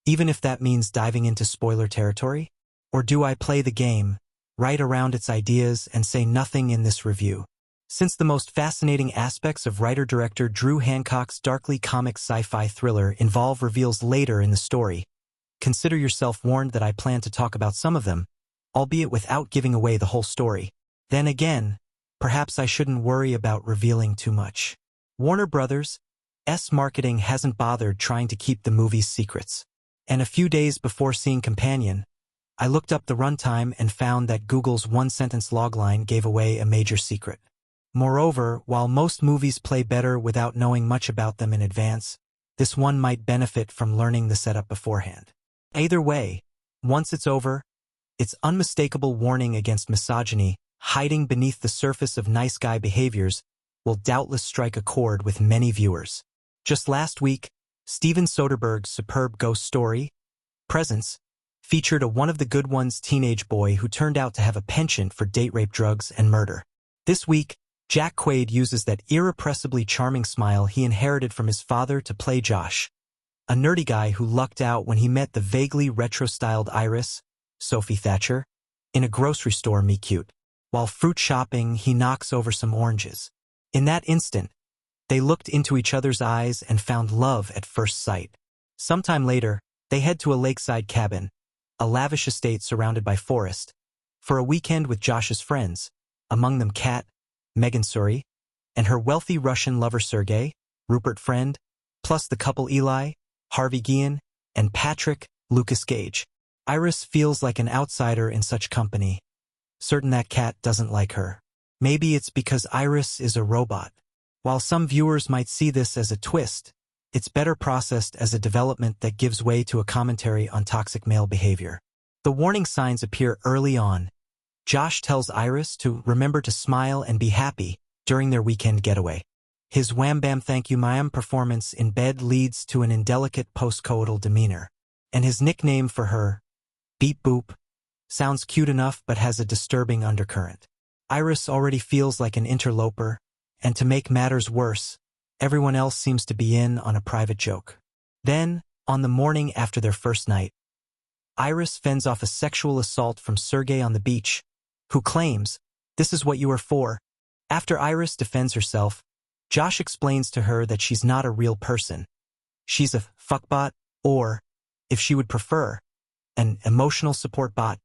even if that means diving into spoiler territory? Or do I play the game, write around its ideas, and say nothing in this review? Since the most fascinating aspects of writer-director Drew Hancock's darkly comic sci-fi thriller involve reveals later in the story, consider yourself warned that I plan to talk about some of them, albeit without giving away the whole story. Then again, perhaps I shouldn't worry about revealing too much. Warner Brothers' marketing hasn't bothered trying to keep the movie's secrets. And a few days before seeing Companion, I looked up the runtime and found that Google's one-sentence logline gave away a major secret. Moreover, while most movies play better without knowing much about them in advance, this one might benefit from learning the setup beforehand. Either way, once it's over, its unmistakable warning against misogyny, hiding beneath the surface of nice guy behaviors, will doubtless strike a chord with many viewers. Just last week, Steven Soderbergh's superb ghost story, Presence, featured a one-of-the-good-ones teenage boy who turned out to have a penchant for date rape, drugs, and murder. This week, Jack Quaid uses that irrepressibly charming smile he inherited from his father to play Josh, a nerdy guy who lucked out when he met the vaguely retro-styled Iris, Sophie Thatcher, in a grocery store meet-cute. While fruit shopping, he knocks over some oranges. In that instant, they looked into each other's eyes and found love at first sight. Sometime later, they head to a lakeside cabin, a lavish estate surrounded by forest, for a weekend with Josh's friends, among them Kat, Megan Suri, and her wealthy Russian lover Sergei, Rupert Friend, plus the couple Eli, Harvey Guillen, and Patrick, Lukas Gage. Iris feels like an outsider in such company, certain that Kat doesn't like her. Maybe it's because Iris is a robot. While some viewers might see this as a twist, it's better processed as a development that gives way to a commentary on toxic male behavior. The warning signs appear early on. Josh tells Iris to remember to smile and be happy during their weekend getaway. His wham bam thank you ma'am performance in bed leads to an indelicate post-coital demeanor. And his nickname for her, Beep Boop, sounds cute enough but has a disturbing undercurrent. Iris already feels like an interloper, and to make matters worse, everyone else seems to be in on a private joke. Then, on the morning after their first night, Iris fends off a sexual assault from Sergei on the beach, who claims, "This is what you are for." After Iris defends herself, Josh explains to her that she's not a real person. She's a fuckbot, or, if she would prefer, an emotional support bot.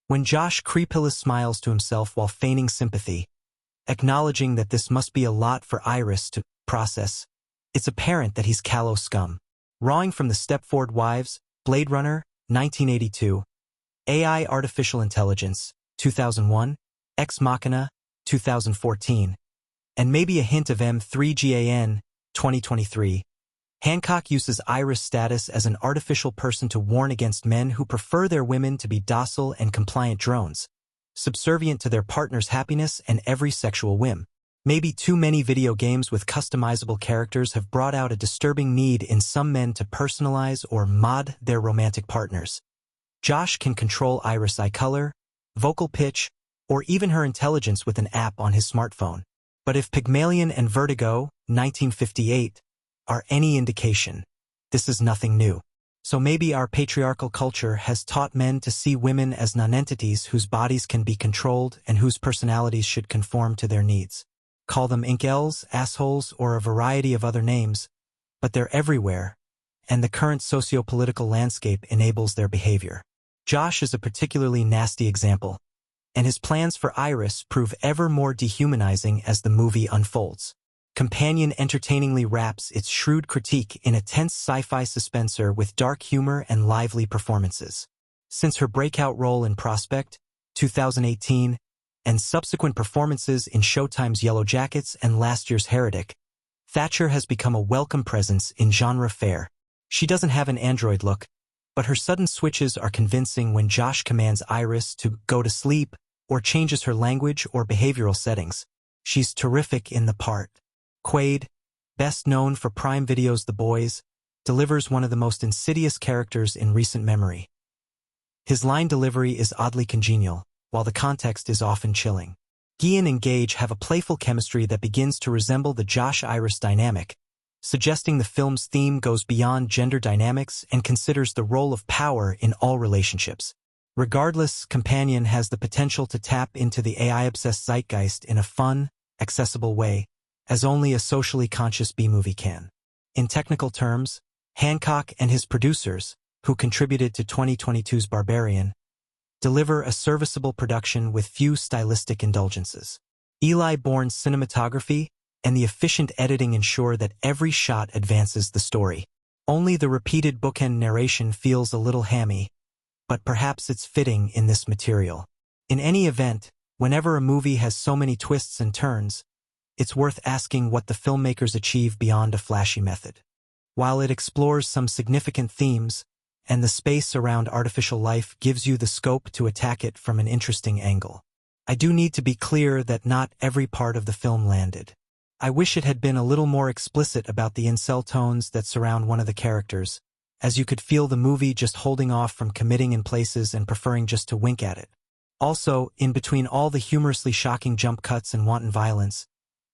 When Josh creepily smiles to himself while feigning sympathy, acknowledging that this must be a lot for Iris to process, it's apparent that he's callow scum. Rawing from the Stepford Wives, Blade Runner, 1982, AI Artificial Intelligence, 2001, Ex Machina, 2014, and maybe a hint of M3GAN, 2023, Hancock uses Iris' status as an artificial person to warn against men who prefer their women to be docile and compliant drones, subservient to their partner's happiness and every sexual whim. Maybe too many video games with customizable characters have brought out a disturbing need in some men to personalize or mod their romantic partners. Josh can control Iris' eye color, vocal pitch, or even her intelligence with an app on his smartphone. But if Pygmalion and Vertigo, 1958, are any indication, this is nothing new. So maybe our patriarchal culture has taught men to see women as non-entities whose bodies can be controlled and whose personalities should conform to their needs. Call them incels, assholes, or a variety of other names, but they're everywhere, and the current socio-political landscape enables their behavior. Josh is a particularly nasty example, and his plans for Iris prove ever more dehumanizing as the movie unfolds. Companion entertainingly wraps its shrewd critique in a tense sci-fi suspenser with dark humor and lively performances. Since her breakout role in Prospect, 2018, and subsequent performances in Showtime's Yellow Jackets and last year's Heretic, Thatcher has become a welcome presence in genre fare. She doesn't have an android look, but her sudden switches are convincing when Josh commands Iris to go to sleep or changes her language or behavioral settings. She's terrific in the part. Quaid, best known for Prime Video's The Boys, delivers one of the most insidious characters in recent memory. His line delivery is oddly congenial, while the context is often chilling. Guion and Gage have a playful chemistry that begins to resemble the Josh-Iris dynamic, suggesting the film's theme goes beyond gender dynamics and considers the role of power in all relationships. Regardless, Companion has the potential to tap into the AI-obsessed zeitgeist in a fun, accessible way, as only a socially conscious B-movie can. In technical terms, Hancock and his producers, who contributed to 2022's Barbarian, deliver a serviceable production with few stylistic indulgences. Eli Bourne's cinematography and the efficient editing ensure that every shot advances the story. Only the repeated bookend narration feels a little hammy, but perhaps it's fitting in this material. In any event, whenever a movie has so many twists and turns, it's worth asking what the filmmakers achieve beyond a flashy method. While it explores some significant themes, and the space around artificial life gives you the scope to attack it from an interesting angle, I do need to be clear that not every part of the film landed. I wish it had been a little more explicit about the incel tones that surround one of the characters, as you could feel the movie just holding off from committing in places and preferring just to wink at it. Also, in between all the humorously shocking jump cuts and wanton violence,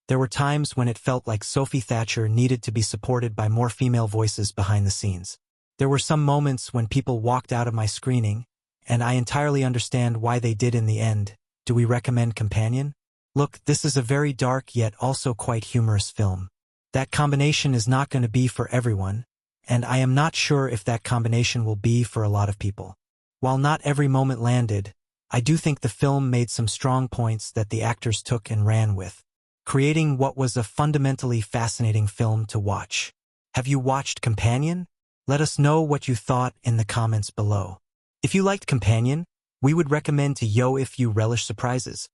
there were times when it felt like Sophie Thatcher needed to be supported by more female voices behind the scenes. There were some moments when people walked out of my screening, and I entirely understand why they did in the end. Do we recommend Companion? Look, this is a very dark yet also quite humorous film. That combination is not going to be for everyone, and I am not sure if that combination will be for a lot of people. While not every moment landed, I do think the film made some strong points that the actors took and ran with, creating what was a fundamentally fascinating film to watch. Have you watched Companion? Let us know what you thought in the comments below. If you liked Companion, we would recommend to yo if you relish surprises.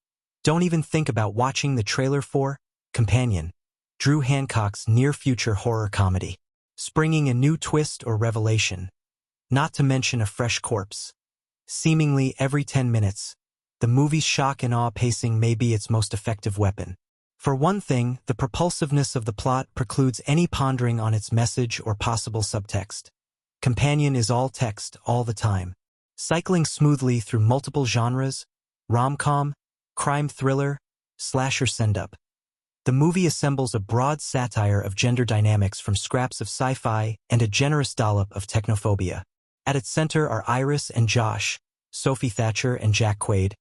Don't even think about watching the trailer for Companion, Drew Hancock's near-future horror comedy, springing a new twist or revelation, not to mention a fresh corpse. Seemingly every 10 minutes, the movie's shock and awe pacing may be its most effective weapon. For one thing, the propulsiveness of the plot precludes any pondering on its message or possible subtext. Companion is all text all the time, cycling smoothly through multiple genres: rom-com, crime thriller, slasher send-up. The movie assembles a broad satire of gender dynamics from scraps of sci-fi and a generous dollop of technophobia. At its center are Iris and Josh, Sophie Thatcher and Jack Quaid,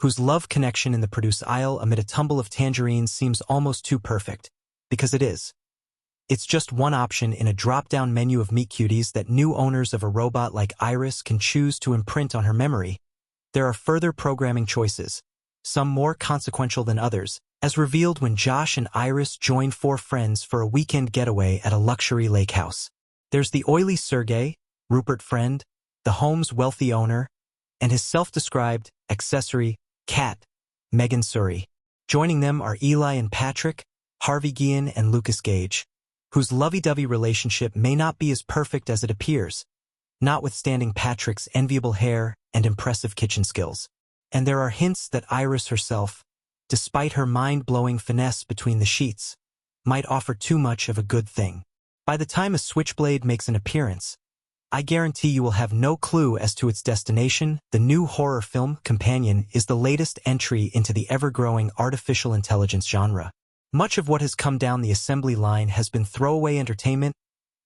whose love connection in the produce aisle amid a tumble of tangerines seems almost too perfect, because it is. It's just one option in a drop-down menu of meet cuties that new owners of a robot like Iris can choose to imprint on her memory. There are further programming choices, some more consequential than others, as revealed when Josh and Iris join four friends for a weekend getaway at a luxury lake house. There's the oily Sergey, Rupert Friend, the home's wealthy owner, and his self-described accessory cat, Megan Surrey. Joining them are Eli and Patrick, Harvey Guillen and Lukas Gage, whose lovey-dovey relationship may not be as perfect as it appears, notwithstanding Patrick's enviable hair and impressive kitchen skills. And there are hints that Iris herself, despite her mind-blowing finesse between the sheets, might offer too much of a good thing. By the time a switchblade makes an appearance, I guarantee you will have no clue as to its destination. The new horror film, Companion, is the latest entry into the ever-growing artificial intelligence genre. Much of what has come down the assembly line has been throwaway entertainment,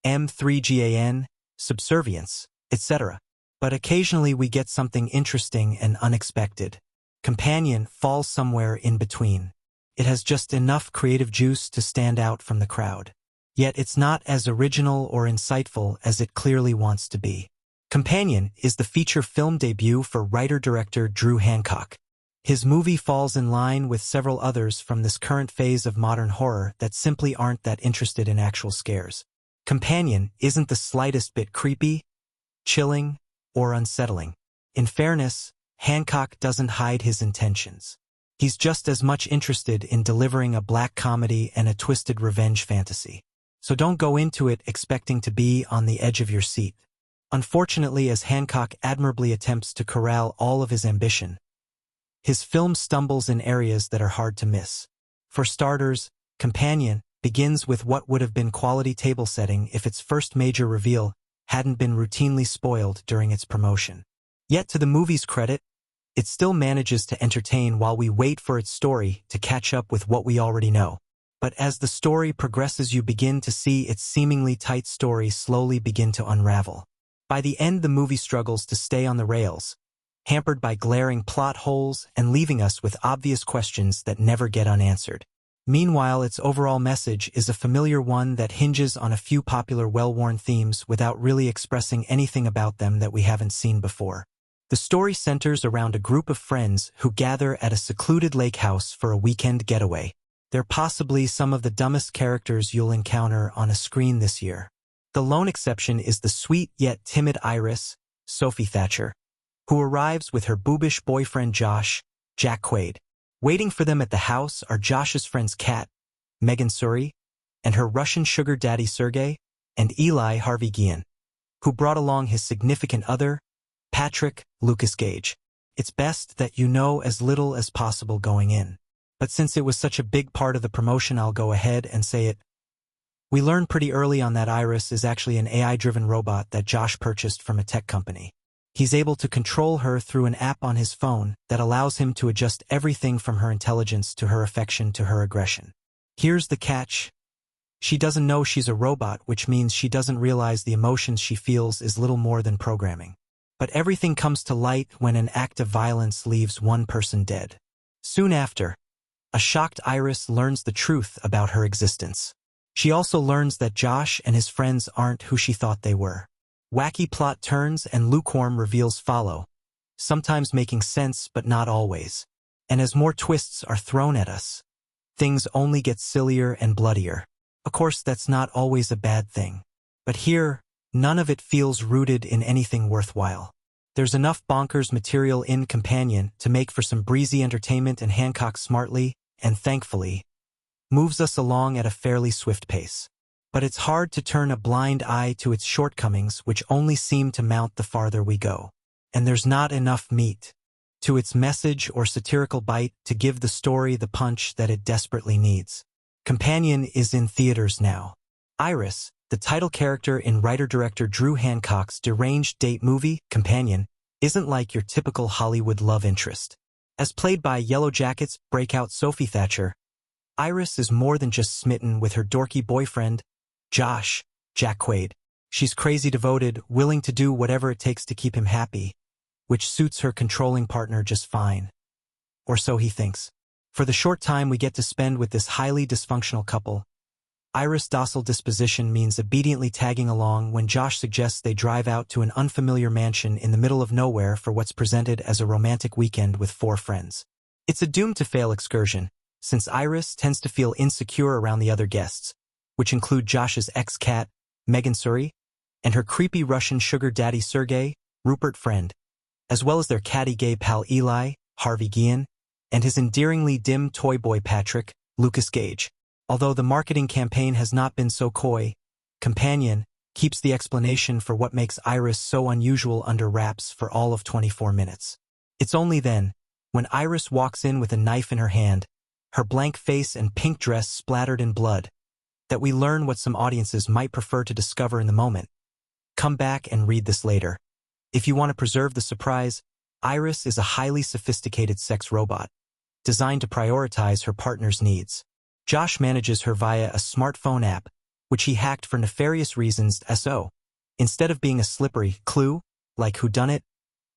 M3GAN, subservience, etc. But occasionally we get something interesting and unexpected. Companion falls somewhere in between. It has just enough creative juice to stand out from the crowd. Yet it's not as original or insightful as it clearly wants to be. Companion is the feature film debut for writer-director Drew Hancock. His movie falls in line with several others from this current phase of modern horror that simply aren't that interested in actual scares. Companion isn't the slightest bit creepy, chilling, or unsettling. In fairness, Hancock doesn't hide his intentions. He's just as much interested in delivering a black comedy and a twisted revenge fantasy. So don't go into it expecting to be on the edge of your seat. Unfortunately, as Hancock admirably attempts to corral all of his ambition, his film stumbles in areas that are hard to miss. For starters, Companion begins with what would have been quality table setting if its first major reveal hadn't been routinely spoiled during its promotion. Yet to the movie's credit, it still manages to entertain while we wait for its story to catch up with what we already know. But as the story progresses, you begin to see its seemingly tight story slowly begin to unravel. By the end, the movie struggles to stay on the rails, hampered by glaring plot holes and leaving us with obvious questions that never get unanswered. Meanwhile, its overall message is a familiar one that hinges on a few popular well-worn themes without really expressing anything about them that we haven't seen before. The story centers around a group of friends who gather at a secluded lake house for a weekend getaway. They're possibly some of the dumbest characters you'll encounter on a screen this year. The lone exception is the sweet yet timid Iris, Sophie Thatcher, who arrives with her boobish boyfriend Josh, Jack Quaid. Waiting for them at the house are Josh's friends Kat, Megan Suri, and her Russian sugar daddy Sergey, and Eli Harvey Guillen, who brought along his significant other, Patrick, Lukas Gage. It's best that you know as little as possible going in. But since it was such a big part of the promotion, I'll go ahead and say it. We learn pretty early on that Iris is actually an AI-driven robot that Josh purchased from a tech company. He's able to control her through an app on his phone that allows him to adjust everything from her intelligence to her affection to her aggression. Here's the catch. She doesn't know she's a robot, which means she doesn't realize the emotions she feels is little more than programming. But everything comes to light when an act of violence leaves one person dead. Soon after, a shocked Iris learns the truth about her existence. She also learns that Josh and his friends aren't who she thought they were. Wacky plot turns and lukewarm reveals follow, sometimes making sense but not always. And as more twists are thrown at us, things only get sillier and bloodier. Of course, that's not always a bad thing. But here, none of it feels rooted in anything worthwhile. There's enough bonkers material in Companion to make for some breezy entertainment, and Hancock smartly, and thankfully, moves us along at a fairly swift pace. But it's hard to turn a blind eye to its shortcomings, which only seem to mount the farther we go. And there's not enough meat to its message or satirical bite to give the story the punch that it desperately needs. Companion is in theaters now. Iris, the title character in writer-director Drew Hancock's deranged date movie, Companion, isn't like your typical Hollywood love interest. As played by Yellow Jacket's breakout Sophie Thatcher, Iris is more than just smitten with her dorky boyfriend, Josh, Jack Quaid. She's crazy devoted, willing to do whatever it takes to keep him happy, which suits her controlling partner just fine. Or so he thinks. For the short time we get to spend with this highly dysfunctional couple, Iris' docile disposition means obediently tagging along when Josh suggests they drive out to an unfamiliar mansion in the middle of nowhere for what's presented as a romantic weekend with 4 friends. It's a doomed-to-fail excursion, since Iris tends to feel insecure around the other guests, which include Josh's ex-cat, Megan Suri, and her creepy Russian sugar daddy Sergey, Rupert Friend, as well as their catty gay pal Eli, Harvey Guillen, and his endearingly dim toy boy Patrick, Lukas Gage. Although the marketing campaign has not been so coy, Companion keeps the explanation for what makes Iris so unusual under wraps for all of 24 minutes. It's only then, when Iris walks in with a knife in her hand, her blank face and pink dress splattered in blood, that we learn what some audiences might prefer to discover in the moment. Come back and read this later. If you want to preserve the surprise, Iris is a highly sophisticated sex robot, designed to prioritize her partner's needs. Josh manages her via a smartphone app, which he hacked for nefarious reasons. So, instead of being a slippery clue, like whodunit,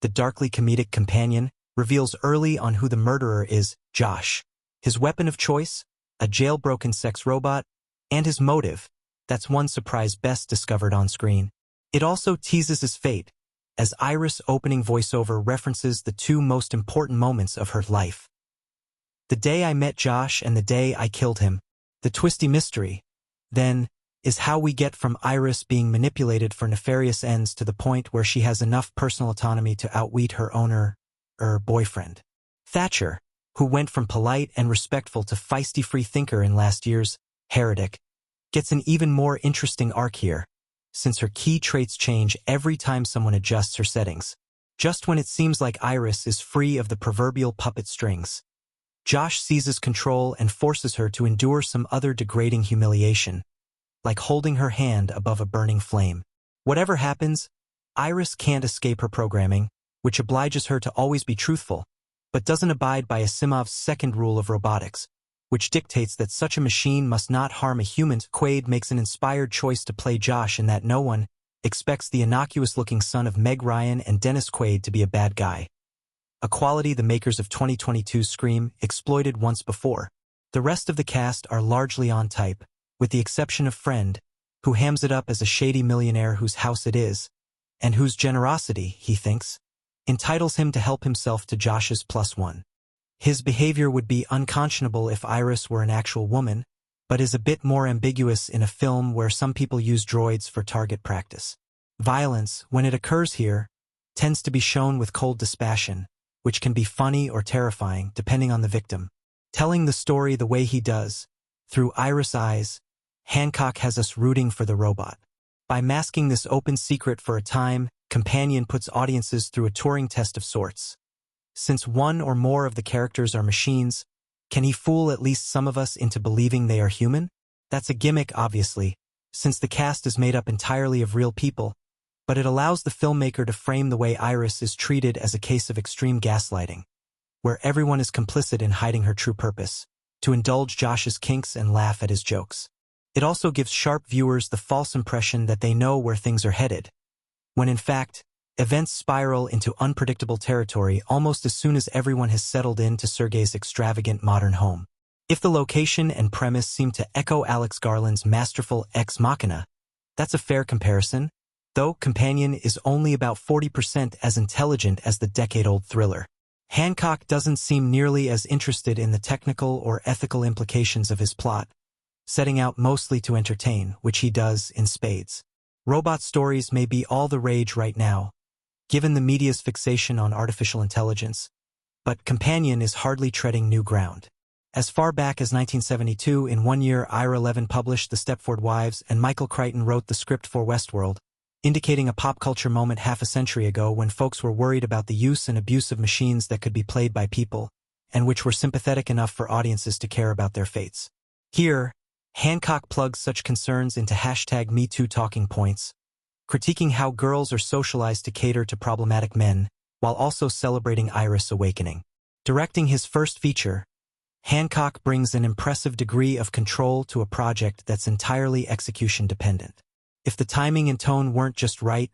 the darkly comedic Companion reveals early on who the murderer is, Josh. His weapon of choice, a jailbroken sex robot, and his motive, That's one surprise best discovered on screen. It also teases his fate, as Iris' opening voiceover references the two most important moments of her life. The day I met Josh and the day I killed him. The twisty mystery, then, is how we get from Iris being manipulated for nefarious ends to the point where she has enough personal autonomy to outwit her boyfriend. Thatcher, who went from polite and respectful to feisty freethinker in last year's Heretic, gets an even more interesting arc here, since her key traits change every time someone adjusts her settings. Just when it seems like Iris is free of the proverbial puppet strings, Josh seizes control and forces her to endure some other degrading humiliation, like holding her hand above a burning flame. Whatever happens, Iris can't escape her programming, which obliges her to always be truthful, but doesn't abide by Asimov's second rule of robotics, which dictates that such a machine must not harm a human. Quaid makes an inspired choice to play Josh in that no one expects the innocuous-looking son of Meg Ryan and Dennis Quaid to be a bad guy, a quality the makers of 2022's Scream exploited once before. The rest of the cast are largely on type, with the exception of Friend, who hams it up as a shady millionaire whose house it is, and whose generosity, he thinks, entitles him to help himself to Josh's +1. His behavior would be unconscionable if Iris were an actual woman, but is a bit more ambiguous in a film where some people use droids for target practice. Violence, when it occurs here, tends to be shown with cold dispassion, which can be funny or terrifying depending on the victim. Telling the story the way he does, through Iris' eyes, Hancock has us rooting for the robot. By masking this open secret for a time, Companion puts audiences through a Turing test of sorts. Since one or more of the characters are machines, can he fool at least some of us into believing they are human? That's a gimmick, obviously, since the cast is made up entirely of real people, but it allows the filmmaker to frame the way Iris is treated as a case of extreme gaslighting, where everyone is complicit in hiding her true purpose, to indulge Josh's kinks and laugh at his jokes. It also gives sharp viewers the false impression that they know where things are headed, when in fact, events spiral into unpredictable territory almost as soon as everyone has settled into Sergei's extravagant modern home. If the location and premise seem to echo Alex Garland's masterful Ex Machina, that's a fair comparison, though Companion is only about 40% as intelligent as the decade-old thriller. Hancock doesn't seem nearly as interested in the technical or ethical implications of his plot, setting out mostly to entertain, which he does in spades. Robot stories may be all the rage right now, given the media's fixation on artificial intelligence, but Companion is hardly treading new ground. As far back as 1972, in one year, Ira Levin published The Stepford Wives and Michael Crichton wrote the script for Westworld, indicating a pop culture moment half a century ago when folks were worried about the use and abuse of machines that could be played by people, and which were sympathetic enough for audiences to care about their fates. Here, Hancock plugs such concerns into #MeToo talking points, critiquing how girls are socialized to cater to problematic men, while also celebrating Iris' awakening. Directing his first feature, Hancock brings an impressive degree of control to a project that's entirely execution-dependent. If the timing and tone weren't just right,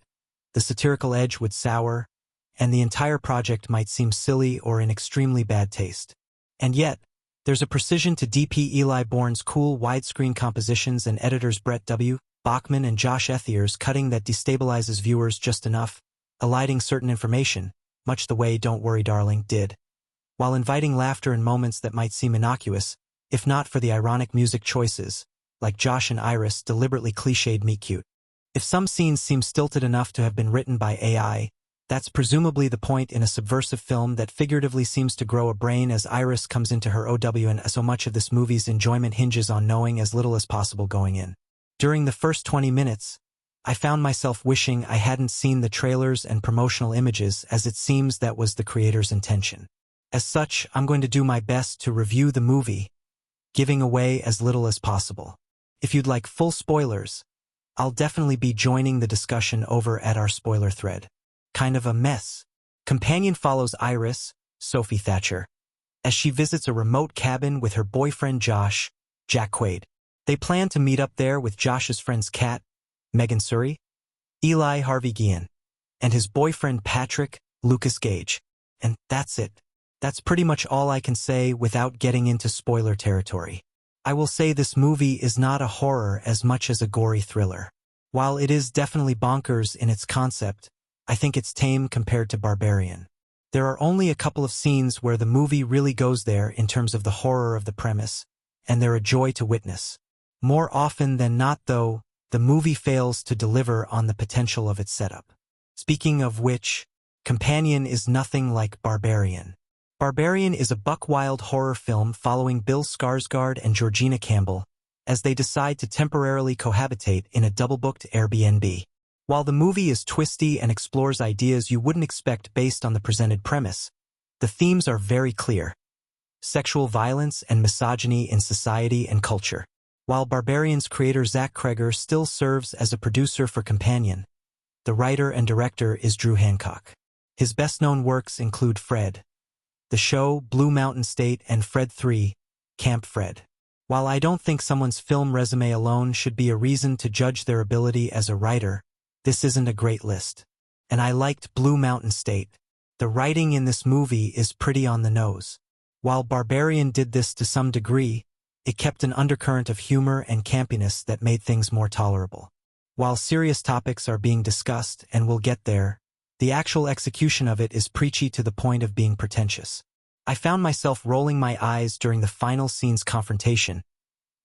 the satirical edge would sour, and the entire project might seem silly or in extremely bad taste. And yet, there's a precision to D.P. Eli Bourne's cool widescreen compositions and editors Brett W. Bachman and Josh Ethier's cutting that destabilizes viewers just enough, eliding certain information, much the way Don't Worry Darling did, while inviting laughter in moments that might seem innocuous, if not for the ironic music choices, like Josh and Iris deliberately cliched meet-cute. If some scenes seem stilted enough to have been written by AI, that's presumably the point in a subversive film that figuratively seems to grow a brain as Iris comes into her OW, and so much of this movie's enjoyment hinges on knowing as little as possible going in. During the first 20 minutes, I found myself wishing I hadn't seen the trailers and promotional images, as it seems that was the creator's intention. As such, I'm going to do my best to review the movie, giving away as little as possible. If you'd like full spoilers, I'll definitely be joining the discussion over at our spoiler thread. Kind of a mess. Companion follows Iris, Sophie Thatcher, as she visits a remote cabin with her boyfriend Josh, Jack Quaid. They plan to meet up there with Josh's friends Kat, Megan Suri, Eli Harvey Guillen, and his boyfriend Patrick, Lukas Gage. And that's it. That's pretty much all I can say without getting into spoiler territory. I will say this movie is not a horror as much as a gory thriller. While it is definitely bonkers in its concept, I think it's tame compared to Barbarian. There are only a couple of scenes where the movie really goes there in terms of the horror of the premise, and they're a joy to witness. More often than not, though, the movie fails to deliver on the potential of its setup. Speaking of which, Companion is nothing like Barbarian. Barbarian is a buck-wild horror film following Bill Skarsgård and Georgina Campbell as they decide to temporarily cohabitate in a double-booked Airbnb. While the movie is twisty and explores ideas you wouldn't expect based on the presented premise, the themes are very clear: sexual violence and misogyny in society and culture. While Barbarian's creator Zach Kreger still serves as a producer for Companion, the writer and director is Drew Hancock. His best-known works include Fred, The Show, Blue Mountain State, and Fred 3, Camp Fred. While I don't think someone's film resume alone should be a reason to judge their ability as a writer, this isn't a great list. And I liked Blue Mountain State. The writing in this movie is pretty on the nose. While Barbarian did this to some degree, it kept an undercurrent of humor and campiness that made things more tolerable. While serious topics are being discussed, and we'll get there, the actual execution of it is preachy to the point of being pretentious. I found myself rolling my eyes during the final scene's confrontation,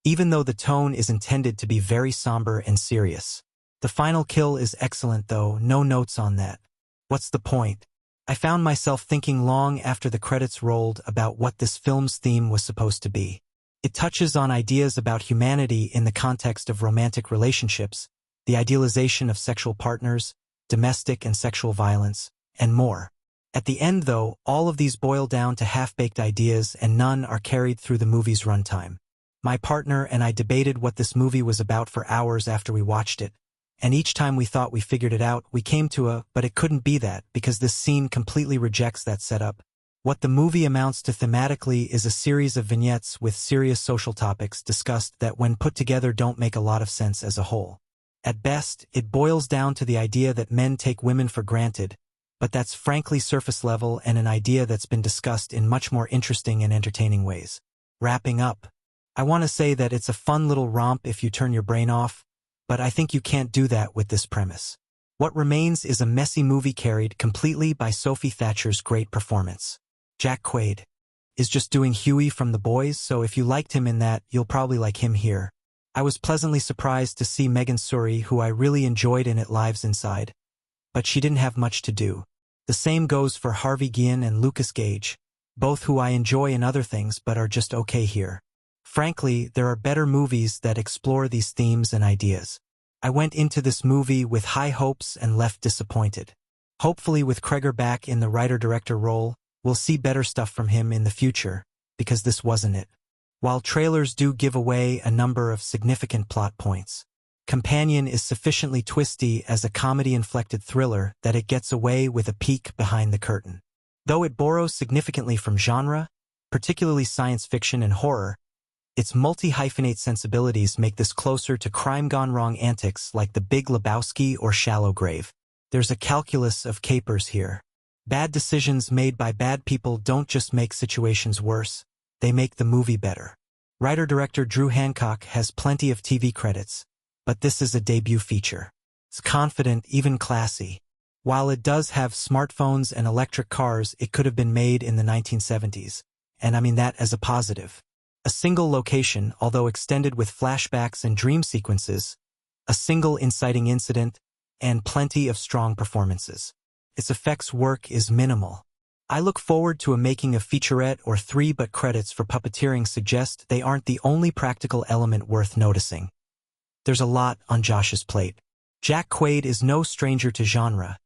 even though the tone is intended to be very somber and serious. The final kill is excellent though, no notes on that. What's the point? I found myself thinking long after the credits rolled about what this film's theme was supposed to be. It touches on ideas about humanity in the context of romantic relationships, the idealization of sexual partners, domestic and sexual violence, and more. At the end though, all of these boil down to half-baked ideas and none are carried through the movie's runtime. My partner and I debated what this movie was about for hours after we watched it, and each time we thought we figured it out, we came to but it couldn't be that because this scene completely rejects that setup. What the movie amounts to thematically is a series of vignettes with serious social topics discussed that when put together don't make a lot of sense as a whole. At best, it boils down to the idea that men take women for granted, but that's frankly surface level and an idea that's been discussed in much more interesting and entertaining ways. Wrapping up, I want to say that it's a fun little romp if you turn your brain off, but I think you can't do that with this premise. What remains is a messy movie carried completely by Sophie Thatcher's great performance. Jack Quaid is just doing Huey from The Boys, so if you liked him in that, you'll probably like him here. I was pleasantly surprised to see Megan Suri, who I really enjoyed in It Lives Inside, but she didn't have much to do. The same goes for Harvey Guillen and Lukas Gage, both who I enjoy in other things but are just okay here. Frankly, there are better movies that explore these themes and ideas. I went into this movie with high hopes and left disappointed. Hopefully with Kreger back in the writer-director role, we'll see better stuff from him in the future, because this wasn't it. While trailers do give away a number of significant plot points, Companion is sufficiently twisty as a comedy-inflected thriller that it gets away with a peek behind the curtain. Though it borrows significantly from genre, particularly science fiction and horror, its multi-hyphenate sensibilities make this closer to crime-gone-wrong antics like The Big Lebowski or Shallow Grave. There's a calculus of capers here. Bad decisions made by bad people don't just make situations worse, they make the movie better. Writer-director Drew Hancock has plenty of TV credits, but this is a debut feature. It's confident, even classy. While it does have smartphones and electric cars, it could have been made in the 1970s, and I mean that as a positive. A single location, although extended with flashbacks and dream sequences, a single inciting incident, and plenty of strong performances. Its effects work is minimal. I look forward to a making of featurette or 3, but credits for puppeteering suggest they aren't the only practical element worth noticing. There's a lot on Josh's plate. Jack Quaid is no stranger to genre,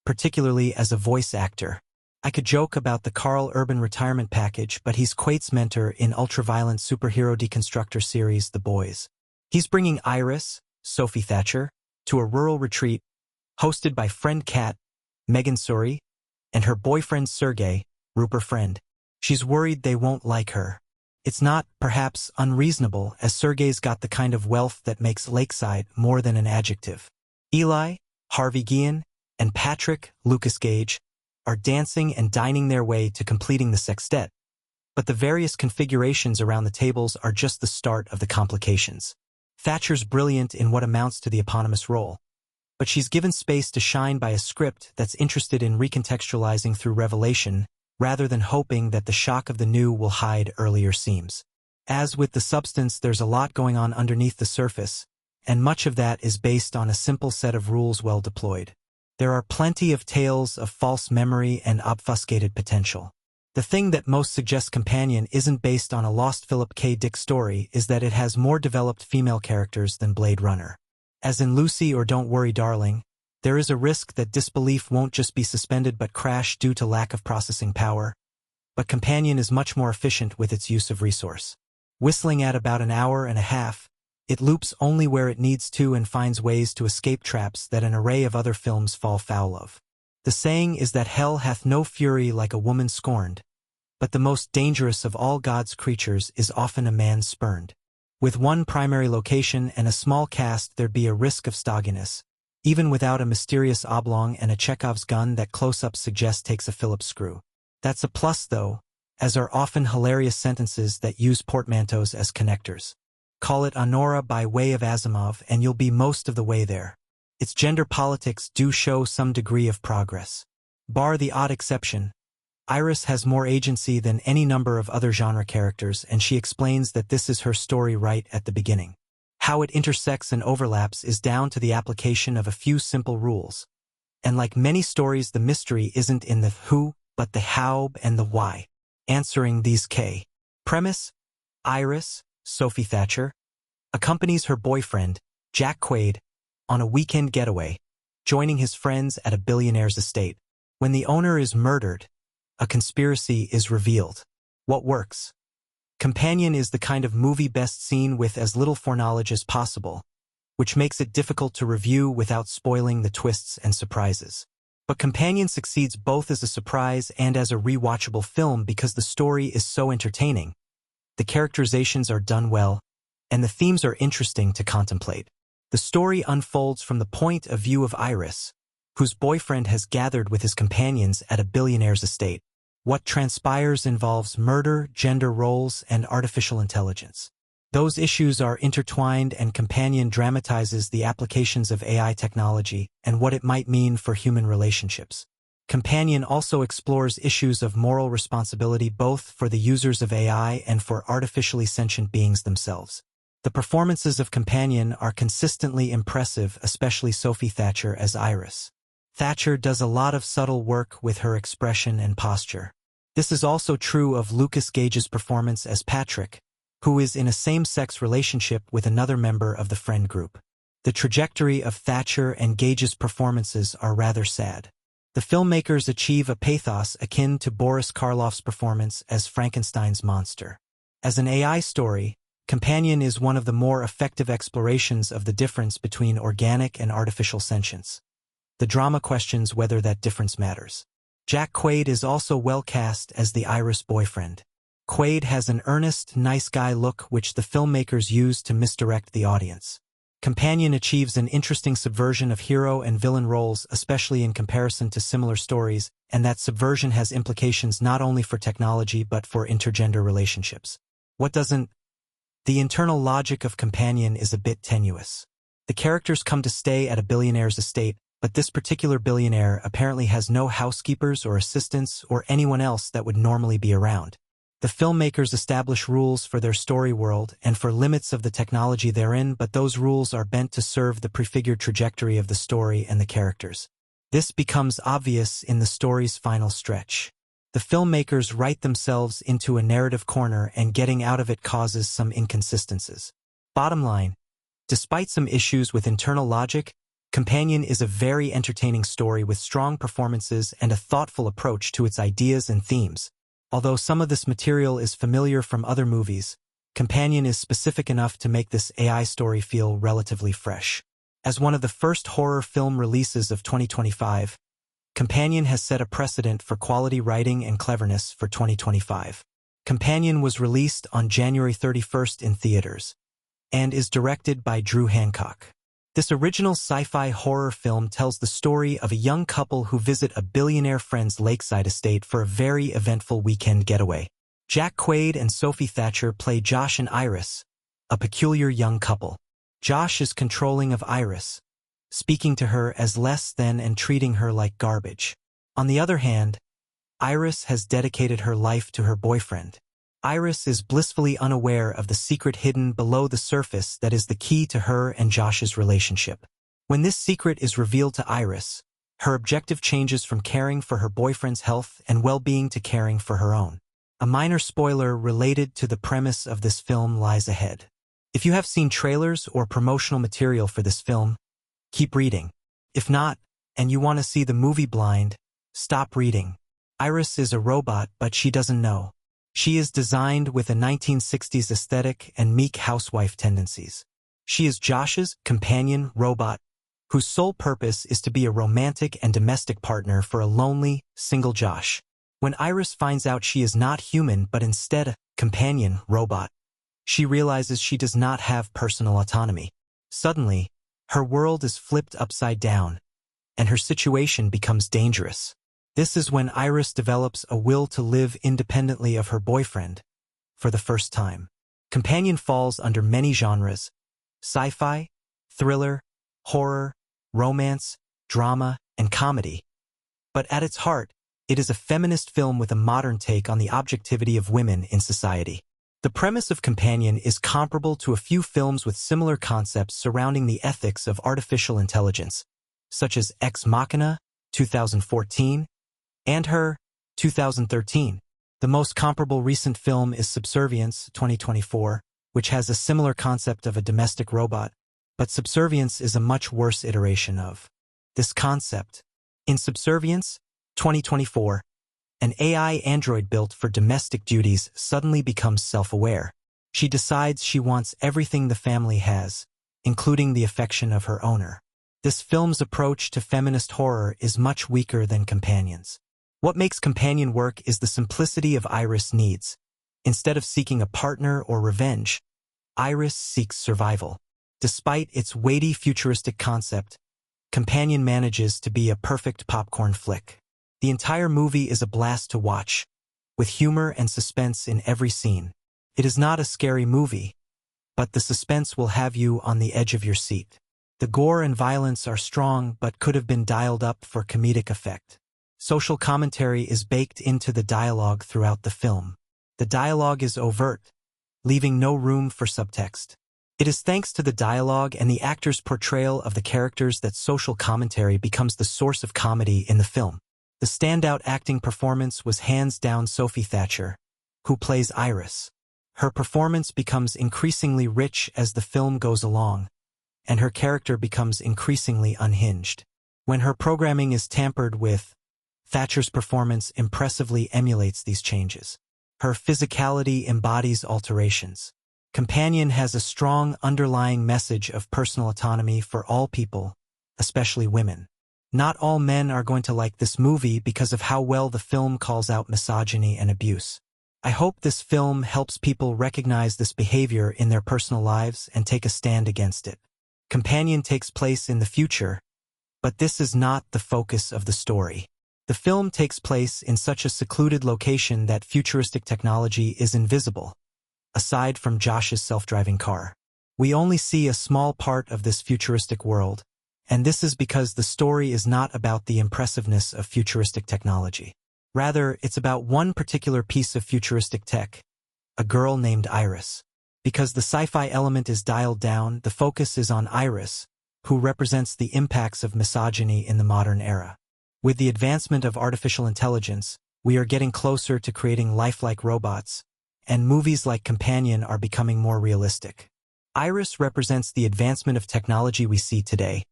particularly as a voice actor. I could joke about the Carl Urban retirement package, but he's Quaid's mentor in ultra-violent superhero deconstructor series The Boys. He's bringing Iris, Sophie Thatcher, to a rural retreat, hosted by friend Kat, Megan Suri, and her boyfriend Sergey, Rupert Friend. She's worried they won't like her. It's not, perhaps, unreasonable, as Sergey's got the kind of wealth that makes Lakeside more than an adjective. Eli, Harvey Guillen, and Patrick, Lukas Gage, are dancing and dining their way to completing the sextet, but the various configurations around the tables are just the start of the complications. Thatcher's brilliant in what amounts to the eponymous role, but she's given space to shine by a script that's interested in recontextualizing through revelation, rather than hoping that the shock of the new will hide earlier seams. As with the substance, there's a lot going on underneath the surface, and much of that is based on a simple set of rules well deployed. There are plenty of tales of false memory and obfuscated potential. The thing that most suggests Companion isn't based on a lost Philip K. Dick story is that it has more developed female characters than Blade Runner. As in Lucy or Don't Worry Darling, there is a risk that disbelief won't just be suspended but crash due to lack of processing power, but Companion is much more efficient with its use of resource. Whistling at about an hour and a half, it loops only where it needs to and finds ways to escape traps that an array of other films fall foul of. The saying is that hell hath no fury like a woman scorned, but the most dangerous of all God's creatures is often a man spurned. With one primary location and a small cast, there'd be a risk of stodginess, even without a mysterious oblong and a Chekhov's gun that close-ups suggest takes a Phillips screw. That's a plus, though, as are often hilarious sentences that use portmanteaus as connectors. Call it Honora by way of Asimov and you'll be most of the way there. Its gender politics do show some degree of progress. Bar the odd exception, Iris has more agency than any number of other genre characters, and she explains that this is her story right at the beginning. How it intersects and overlaps is down to the application of a few simple rules. And like many stories, the mystery isn't in the who, but the how and the why. Answering these K. Premise: Iris, Sophie Thatcher, accompanies her boyfriend, Jack Quaid, on a weekend getaway, joining his friends at a billionaire's estate. When the owner is murdered, a conspiracy is revealed. What works? Companion is the kind of movie best seen with as little foreknowledge as possible, which makes it difficult to review without spoiling the twists and surprises. But Companion succeeds both as a surprise and as a rewatchable film because the story is so entertaining, the characterizations are done well, and the themes are interesting to contemplate. The story unfolds from the point of view of Iris, whose boyfriend has gathered with his companions at a billionaire's estate. What transpires involves murder, gender roles, and artificial intelligence. Those issues are intertwined, and Companion dramatizes the applications of AI technology and what it might mean for human relationships. Companion also explores issues of moral responsibility both for the users of AI and for artificially sentient beings themselves. The performances of Companion are consistently impressive, especially Sophie Thatcher as Iris. Thatcher does a lot of subtle work with her expression and posture. This is also true of Lukas Gage's performance as Patrick, who is in a same-sex relationship with another member of the friend group. The trajectory of Thatcher and Gage's performances are rather sad. The filmmakers achieve a pathos akin to Boris Karloff's performance as Frankenstein's monster. As an AI story, Companion is one of the more effective explorations of the difference between organic and artificial sentience. The drama questions whether that difference matters. Jack Quaid is also well cast as the Iris boyfriend. Quaid has an earnest, nice guy look which the filmmakers use to misdirect the audience. Companion achieves an interesting subversion of hero and villain roles, especially in comparison to similar stories, and that subversion has implications not only for technology but for intergender relationships. What doesn't? The internal logic of Companion is a bit tenuous. The characters come to stay at a billionaire's estate, but this particular billionaire apparently has no housekeepers or assistants or anyone else that would normally be around. The filmmakers establish rules for their story world and for limits of the technology therein, but those rules are bent to serve the prefigured trajectory of the story and the characters. This becomes obvious in the story's final stretch. The filmmakers write themselves into a narrative corner, and getting out of it causes some inconsistencies. Bottom line, despite some issues with internal logic, Companion is a very entertaining story with strong performances and a thoughtful approach to its ideas and themes. Although some of this material is familiar from other movies, Companion is specific enough to make this AI story feel relatively fresh. As one of the first horror film releases of 2025, Companion has set a precedent for quality writing and cleverness for 2025. Companion was released on January 31st in theaters, and is directed by Drew Hancock. This original sci-fi horror film tells the story of a young couple who visit a billionaire friend's lakeside estate for a very eventful weekend getaway. Jack Quaid and Sophie Thatcher play Josh and Iris, a peculiar young couple. Josh is controlling of Iris, speaking to her as less than and treating her like garbage. On the other hand, Iris has dedicated her life to her boyfriend. Iris is blissfully unaware of the secret hidden below the surface that is the key to her and Josh's relationship. When this secret is revealed to Iris, her objective changes from caring for her boyfriend's health and well-being to caring for her own. A minor spoiler related to the premise of this film lies ahead. If you have seen trailers or promotional material for this film, keep reading. If not, and you want to see the movie blind, stop reading. Iris is a robot, but she doesn't know. She is designed with a 1960s aesthetic and meek housewife tendencies. She is Josh's companion robot, whose sole purpose is to be a romantic and domestic partner for a lonely, single Josh. When Iris finds out she is not human but instead a companion robot, she realizes she does not have personal autonomy. Suddenly, her world is flipped upside down, and her situation becomes dangerous. This is when Iris develops a will to live independently of her boyfriend, for the first time. Companion falls under many genres: sci-fi, thriller, horror, romance, drama, and comedy. But at its heart, it is a feminist film with a modern take on the objectivity of women in society. The premise of Companion is comparable to a few films with similar concepts surrounding the ethics of artificial intelligence, such as Ex Machina, 2014, and Her, 2013. The most comparable recent film is Subservience, 2024, which has a similar concept of a domestic robot, but Subservience is a much worse iteration of this concept. In Subservience, 2024, an AI android built for domestic duties suddenly becomes self-aware. She decides she wants everything the family has, including the affection of her owner. This film's approach to feminist horror is much weaker than Companion's. What makes Companion work is the simplicity of Iris' needs. Instead of seeking a partner or revenge, Iris seeks survival. Despite its weighty futuristic concept, Companion manages to be a perfect popcorn flick. The entire movie is a blast to watch, with humor and suspense in every scene. It is not a scary movie, but the suspense will have you on the edge of your seat. The gore and violence are strong but could have been dialed up for comedic effect. Social commentary is baked into the dialogue throughout the film. The dialogue is overt, leaving no room for subtext. It is thanks to the dialogue and the actors' portrayal of the characters that social commentary becomes the source of comedy in the film. The standout acting performance was hands down Sophie Thatcher, who plays Iris. Her performance becomes increasingly rich as the film goes along, and her character becomes increasingly unhinged. When her programming is tampered with, Thatcher's performance impressively emulates these changes. Her physicality embodies alterations. Companion has a strong underlying message of personal autonomy for all people, especially women. Not all men are going to like this movie because of how well the film calls out misogyny and abuse. I hope this film helps people recognize this behavior in their personal lives and take a stand against it. Companion takes place in the future, but this is not the focus of the story. The film takes place in such a secluded location that futuristic technology is invisible, aside from Josh's self-driving car. We only see a small part of this futuristic world, and this is because the story is not about the impressiveness of futuristic technology. Rather, it's about one particular piece of futuristic tech, a girl named Iris. Because the sci-fi element is dialed down, the focus is on Iris, who represents the impacts of misogyny in the modern era. With the advancement of artificial intelligence, we are getting closer to creating lifelike robots, and movies like Companion are becoming more realistic. Iris represents the advancement of technology we see today: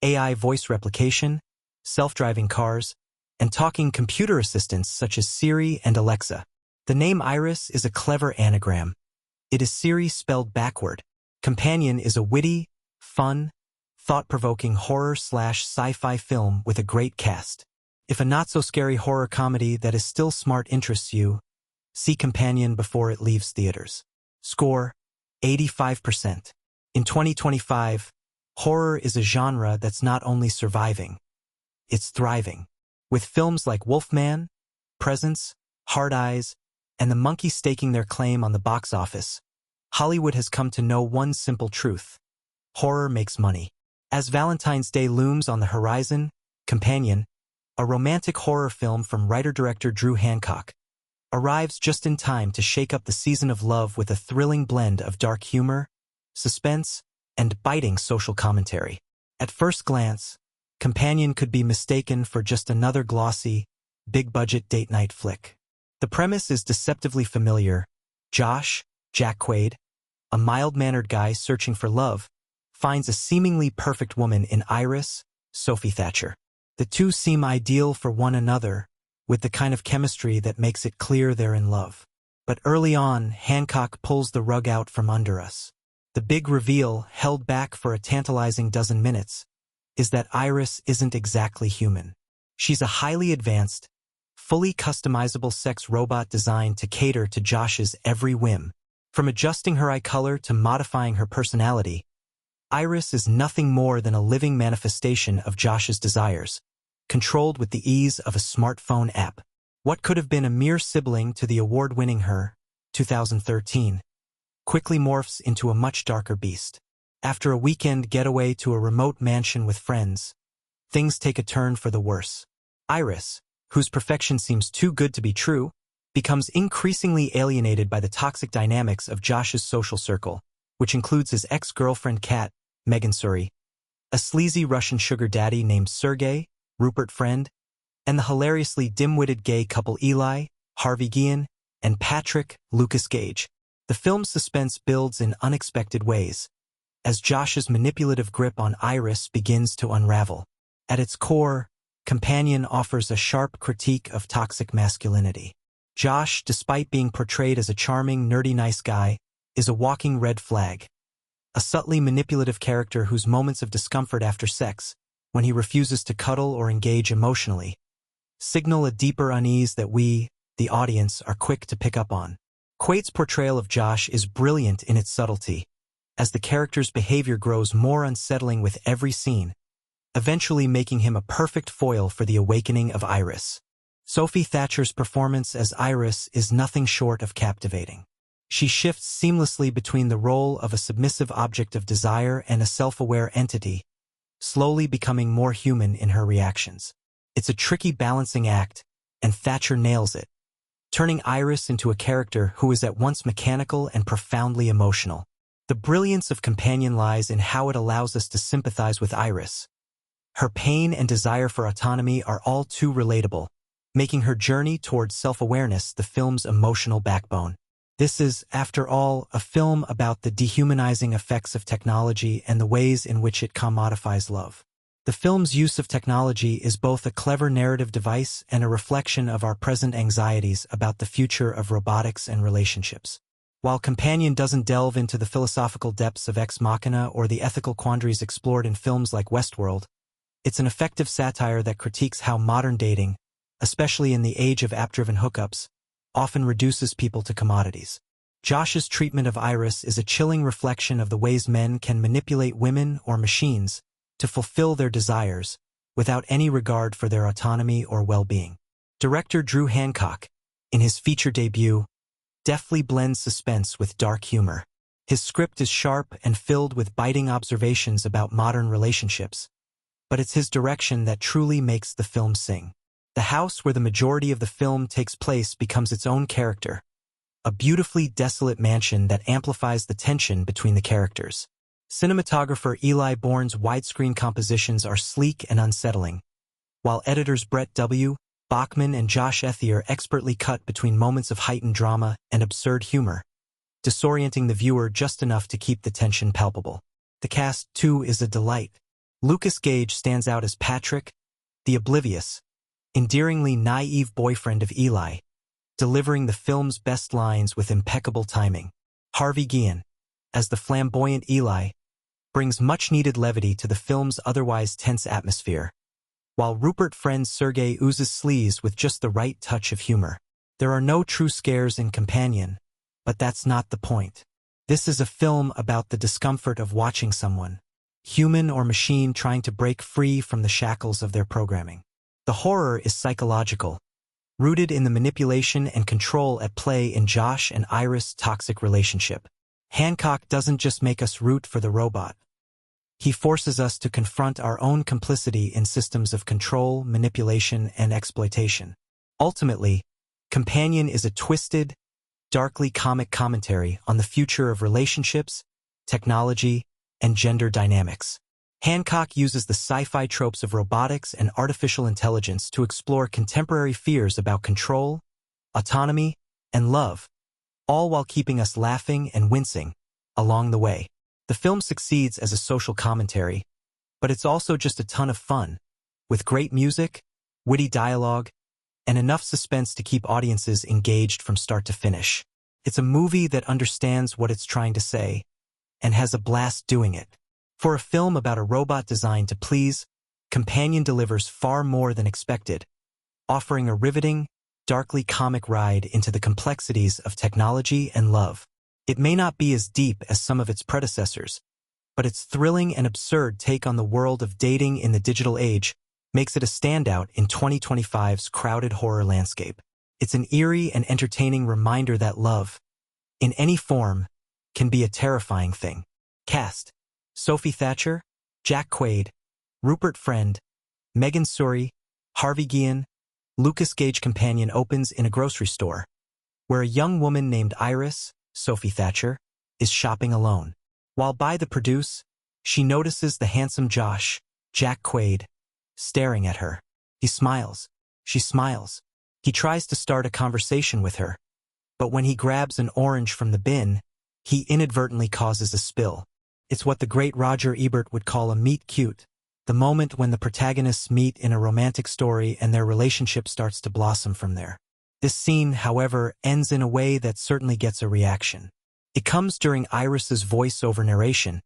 AI voice replication, self-driving cars, and talking computer assistants such as Siri and Alexa. The name Iris is a clever anagram. It is Siri spelled backward. Companion is a witty, fun, thought-provoking horror/sci-fi film with a great cast. If a not-so-scary horror comedy that is still smart interests you, see Companion before it leaves theaters. Score: 85%. In 2025, horror is a genre that's not only surviving, it's thriving. With films like Wolfman, Presence, Hard Eyes, and the monkey staking their claim on the box office, Hollywood has come to know one simple truth: horror makes money. As Valentine's Day looms on the horizon, Companion, a romantic horror film from writer-director Drew Hancock, arrives just in time to shake up the season of love with a thrilling blend of dark humor, suspense, and biting social commentary. At first glance, Companion could be mistaken for just another glossy, big-budget date-night flick. The premise is deceptively familiar. Josh, Jack Quaid, a mild-mannered guy searching for love, finds a seemingly perfect woman in Iris, Sophie Thatcher. The two seem ideal for one another, with the kind of chemistry that makes it clear they're in love. But early on, Hancock pulls the rug out from under us. The big reveal, held back for a tantalizing dozen minutes, is that Iris isn't exactly human. She's a highly advanced, fully customizable sex robot designed to cater to Josh's every whim. From adjusting her eye color to modifying her personality, Iris is nothing more than a living manifestation of Josh's desires, controlled with the ease of a smartphone app. What could have been a mere sibling to the award-winning Her, 2013, quickly morphs into a much darker beast. After a weekend getaway to a remote mansion with friends, things take a turn for the worse. Iris, whose perfection seems too good to be true, becomes increasingly alienated by the toxic dynamics of Josh's social circle, which includes his ex-girlfriend Kat, Megan Suri, a sleazy Russian sugar daddy named Sergey, Rupert Friend, and the hilariously dim-witted gay couple Eli, Harvey Guillen, and Patrick, Lukas Gage. The film's suspense builds in unexpected ways, as Josh's manipulative grip on Iris begins to unravel. At its core, Companion offers a sharp critique of toxic masculinity. Josh, despite being portrayed as a charming, nerdy nice guy, is a walking red flag. A subtly manipulative character whose moments of discomfort after sex, when he refuses to cuddle or engage emotionally, signal a deeper unease that we, the audience, are quick to pick up on. Quaid's portrayal of Josh is brilliant in its subtlety, as the character's behavior grows more unsettling with every scene, eventually making him a perfect foil for the awakening of Iris. Sophie Thatcher's performance as Iris is nothing short of captivating. She shifts seamlessly between the role of a submissive object of desire and a self-aware entity, slowly becoming more human in her reactions. It's a tricky balancing act, and Thatcher nails it, turning Iris into a character who is at once mechanical and profoundly emotional. The brilliance of Companion lies in how it allows us to sympathize with Iris. Her pain and desire for autonomy are all too relatable, making her journey towards self-awareness the film's emotional backbone. This is, after all, a film about the dehumanizing effects of technology and the ways in which it commodifies love. The film's use of technology is both a clever narrative device and a reflection of our present anxieties about the future of robotics and relationships. While Companion doesn't delve into the philosophical depths of Ex Machina or the ethical quandaries explored in films like Westworld, it's an effective satire that critiques how modern dating, especially in the age of app-driven hookups, often reduces people to commodities. Josh's treatment of Iris is a chilling reflection of the ways men can manipulate women or machines to fulfill their desires without any regard for their autonomy or well-being. Director Drew Hancock, in his feature debut, deftly blends suspense with dark humor. His script is sharp and filled with biting observations about modern relationships, but it's his direction that truly makes the film sing. The house where the majority of the film takes place becomes its own character, a beautifully desolate mansion that amplifies the tension between the characters. Cinematographer Eli Bourne's widescreen compositions are sleek and unsettling, while editors Brett W. Bachman and Josh Ethier expertly cut between moments of heightened drama and absurd humor, disorienting the viewer just enough to keep the tension palpable. The cast, too, is a delight. Lukas Gage stands out as Patrick, the oblivious, endearingly naive boyfriend of Eli, delivering the film's best lines with impeccable timing. Harvey Guillen, as the flamboyant Eli, brings much-needed levity to the film's otherwise tense atmosphere, while Rupert Friend's Sergey oozes sleaze with just the right touch of humor. There are no true scares in Companion, but that's not the point. This is a film about the discomfort of watching someone, human or machine, trying to break free from the shackles of their programming. The horror is psychological, rooted in the manipulation and control at play in Josh and Iris' toxic relationship. Hancock doesn't just make us root for the robot. He forces us to confront our own complicity in systems of control, manipulation, and exploitation. Ultimately, Companion is a twisted, darkly comic commentary on the future of relationships, technology, and gender dynamics. Hancock uses the sci-fi tropes of robotics and artificial intelligence to explore contemporary fears about control, autonomy, and love, all while keeping us laughing and wincing along the way. The film succeeds as a social commentary, but it's also just a ton of fun, with great music, witty dialogue, and enough suspense to keep audiences engaged from start to finish. It's a movie that understands what it's trying to say, and has a blast doing it. For a film about a robot designed to please, Companion delivers far more than expected, offering a riveting, darkly comic ride into the complexities of technology and love. It may not be as deep as some of its predecessors, but its thrilling and absurd take on the world of dating in the digital age makes it a standout in 2025's crowded horror landscape. It's an eerie and entertaining reminder that love, in any form, can be a terrifying thing. Cast: Sophie Thatcher, Jack Quaid, Rupert Friend, Megan Suri, Harvey Guillen. Lukas Gage. Companion opens in a grocery store, where a young woman named Iris, Sophie Thatcher, is shopping alone. While by the produce, she notices the handsome Josh, Jack Quaid, staring at her. He smiles. She smiles. He tries to start a conversation with her, but when he grabs an orange from the bin, he inadvertently causes a spill. It's what the great Roger Ebert would call a meet cute, the moment when the protagonists meet in a romantic story and their relationship starts to blossom from there. This scene, however, ends in a way that certainly gets a reaction. It comes during Iris's voice-over narration,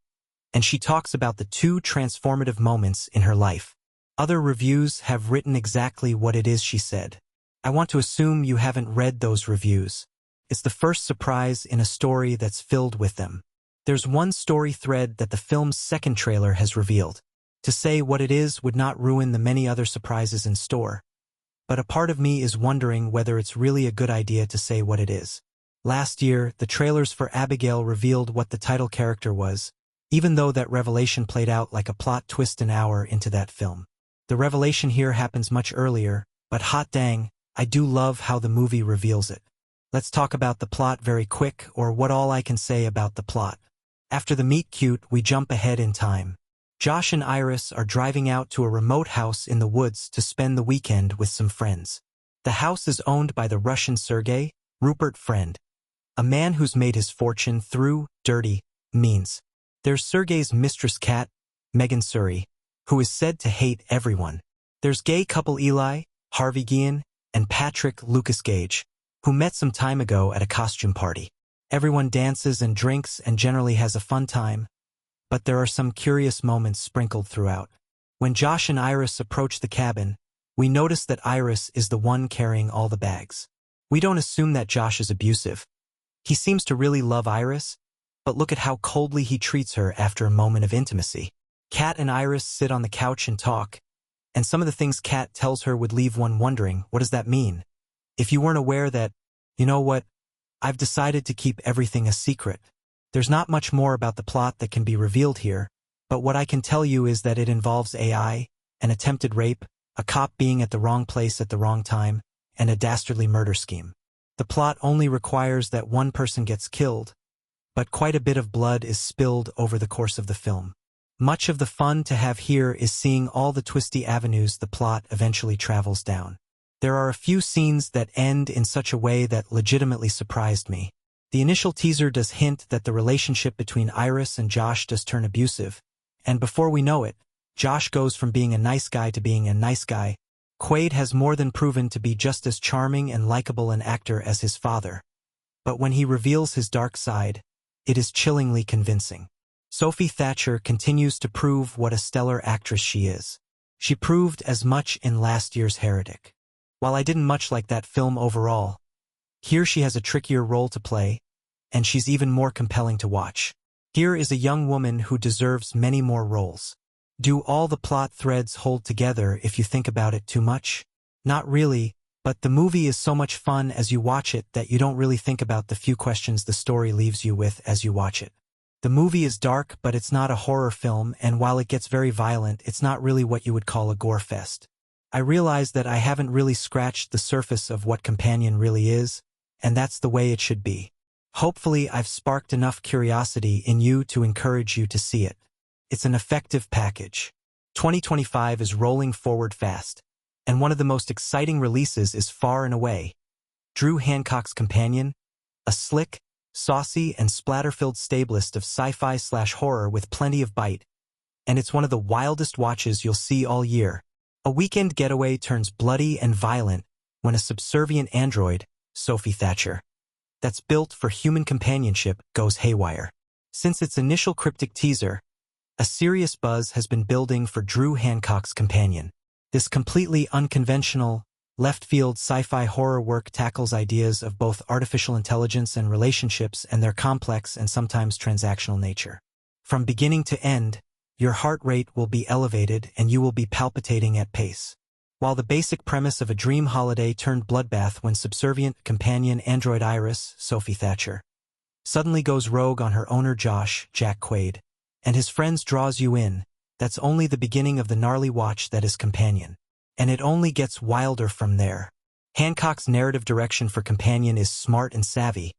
and she talks about the two transformative moments in her life. Other reviews have written exactly what it is she said. I want to assume you haven't read those reviews. It's the first surprise in a story that's filled with them. There's one story thread that the film's second trailer has revealed. To say what it is would not ruin the many other surprises in store, but a part of me is wondering whether it's really a good idea to say what it is. Last year, the trailers for Abigail revealed what the title character was, even though that revelation played out like a plot twist an hour into that film. The revelation here happens much earlier, but hot dang, I do love how the movie reveals it. Let's talk about the plot very quick, or what all I can say about the plot. After the meet cute, we jump ahead in time. Josh and Iris are driving out to a remote house in the woods to spend the weekend with some friends. The house is owned by the Russian Sergei, Rupert Friend, a man who's made his fortune through dirty means. There's Sergei's mistress Kat, Megan Suri, who is said to hate everyone. There's gay couple Eli, Harvey Guillen, and Patrick, Lukas Gage, who met some time ago at a costume party. Everyone dances and drinks and generally has a fun time, but there are some curious moments sprinkled throughout. When Josh and Iris approach the cabin, we notice that Iris is the one carrying all the bags. We don't assume that Josh is abusive. He seems to really love Iris, but look at how coldly he treats her after a moment of intimacy. Kat and Iris sit on the couch and talk, and some of the things Kat tells her would leave one wondering, what does that mean? If you weren't aware that, you know what, I've decided to keep everything a secret. There's not much more about the plot that can be revealed here, but what I can tell you is that it involves AI, an attempted rape, a cop being at the wrong place at the wrong time, and a dastardly murder scheme. The plot only requires that one person gets killed, but quite a bit of blood is spilled over the course of the film. Much of the fun to have here is seeing all the twisty avenues the plot eventually travels down. There are a few scenes that end in such a way that legitimately surprised me. The initial teaser does hint that the relationship between Iris and Josh does turn abusive, and before we know it, Josh goes from being a nice guy to being a nice guy. Quaid has more than proven to be just as charming and likable an actor as his father, but when he reveals his dark side, it is chillingly convincing. Sophie Thatcher continues to prove what a stellar actress she is. She proved as much in last year's Heretic. While I didn't much like that film overall, here she has a trickier role to play, and she's even more compelling to watch. Here is a young woman who deserves many more roles. Do all the plot threads hold together if you think about it too much? Not really, But the movie is so much fun as you watch it that you don't really think about the few questions the story leaves you with as you watch it. The movie is dark, but it's not a horror film, and while it gets very violent, it's not really what you would call a gore fest. I realize that I haven't really scratched the surface of what Companion really is, and that's the way it should be. Hopefully, I've sparked enough curiosity in you to encourage you to see it. It's an effective package. 2025 is rolling forward fast, and one of the most exciting releases is far and away Drew Hancock's Companion, a slick, saucy, and splatter-filled stablist of sci-fi/horror with plenty of bite, and it's one of the wildest watches you'll see all year. A weekend getaway turns bloody and violent when a subservient android, Sophie Thatcher, that's built for human companionship goes haywire. Since its initial cryptic teaser, a serious buzz has been building for Drew Hancock's Companion. This completely unconventional, left-field sci-fi horror work tackles ideas of both artificial intelligence and relationships and their complex and sometimes transactional nature. From beginning to end, your heart rate will be elevated and you will be palpitating at pace. While the basic premise of a dream holiday turned bloodbath when subservient companion android Iris, Sophie Thatcher, suddenly goes rogue on her owner Josh, Jack Quaid, and his friends draws you in, that's only the beginning of the gnarly watch that is Companion. And it only gets wilder from there. Hancock's narrative direction for Companion is smart and savvy,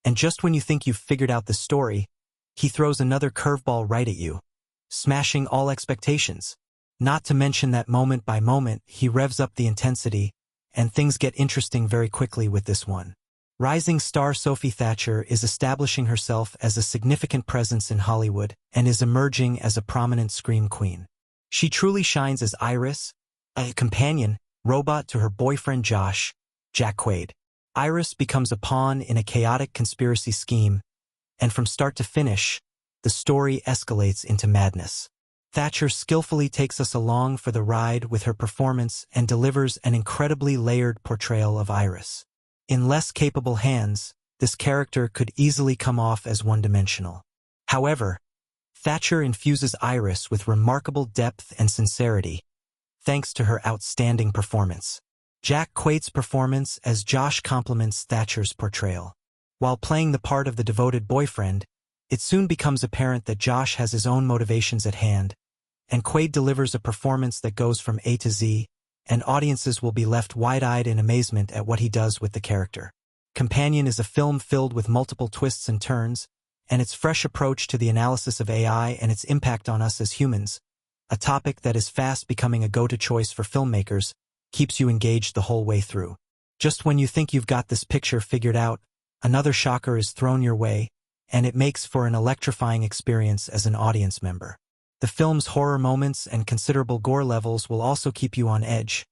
and just when you think you've figured out the story, he throws another curveball right at you, smashing all expectations. Not to mention that moment by moment, he revs up the intensity, and things get interesting very quickly with this one. Rising star Sophie Thatcher is establishing herself as a significant presence in Hollywood and is emerging as a prominent scream queen. She truly shines as Iris, a companion robot to her boyfriend Josh, Jack Quaid. Iris becomes a pawn in a chaotic conspiracy scheme, and from start to finish, the story escalates into madness. Thatcher skillfully takes us along for the ride with her performance and delivers an incredibly layered portrayal of Iris. In less capable hands, this character could easily come off as one-dimensional. However, Thatcher infuses Iris with remarkable depth and sincerity, thanks to her outstanding performance. Jack Quaid's performance as Josh complements Thatcher's portrayal. While playing the part of the devoted boyfriend, it soon becomes apparent that Josh has his own motivations at hand, and Quaid delivers a performance that goes from A to Z, and audiences will be left wide-eyed in amazement at what he does with the character. Companion is a film filled with multiple twists and turns, and its fresh approach to the analysis of AI and its impact on us as humans, a topic that is fast becoming a go-to choice for filmmakers, keeps you engaged the whole way through. Just when you think you've got this picture figured out, another shocker is thrown your way, and it makes for an electrifying experience as an audience member. The film's horror moments and considerable gore levels will also keep you on edge,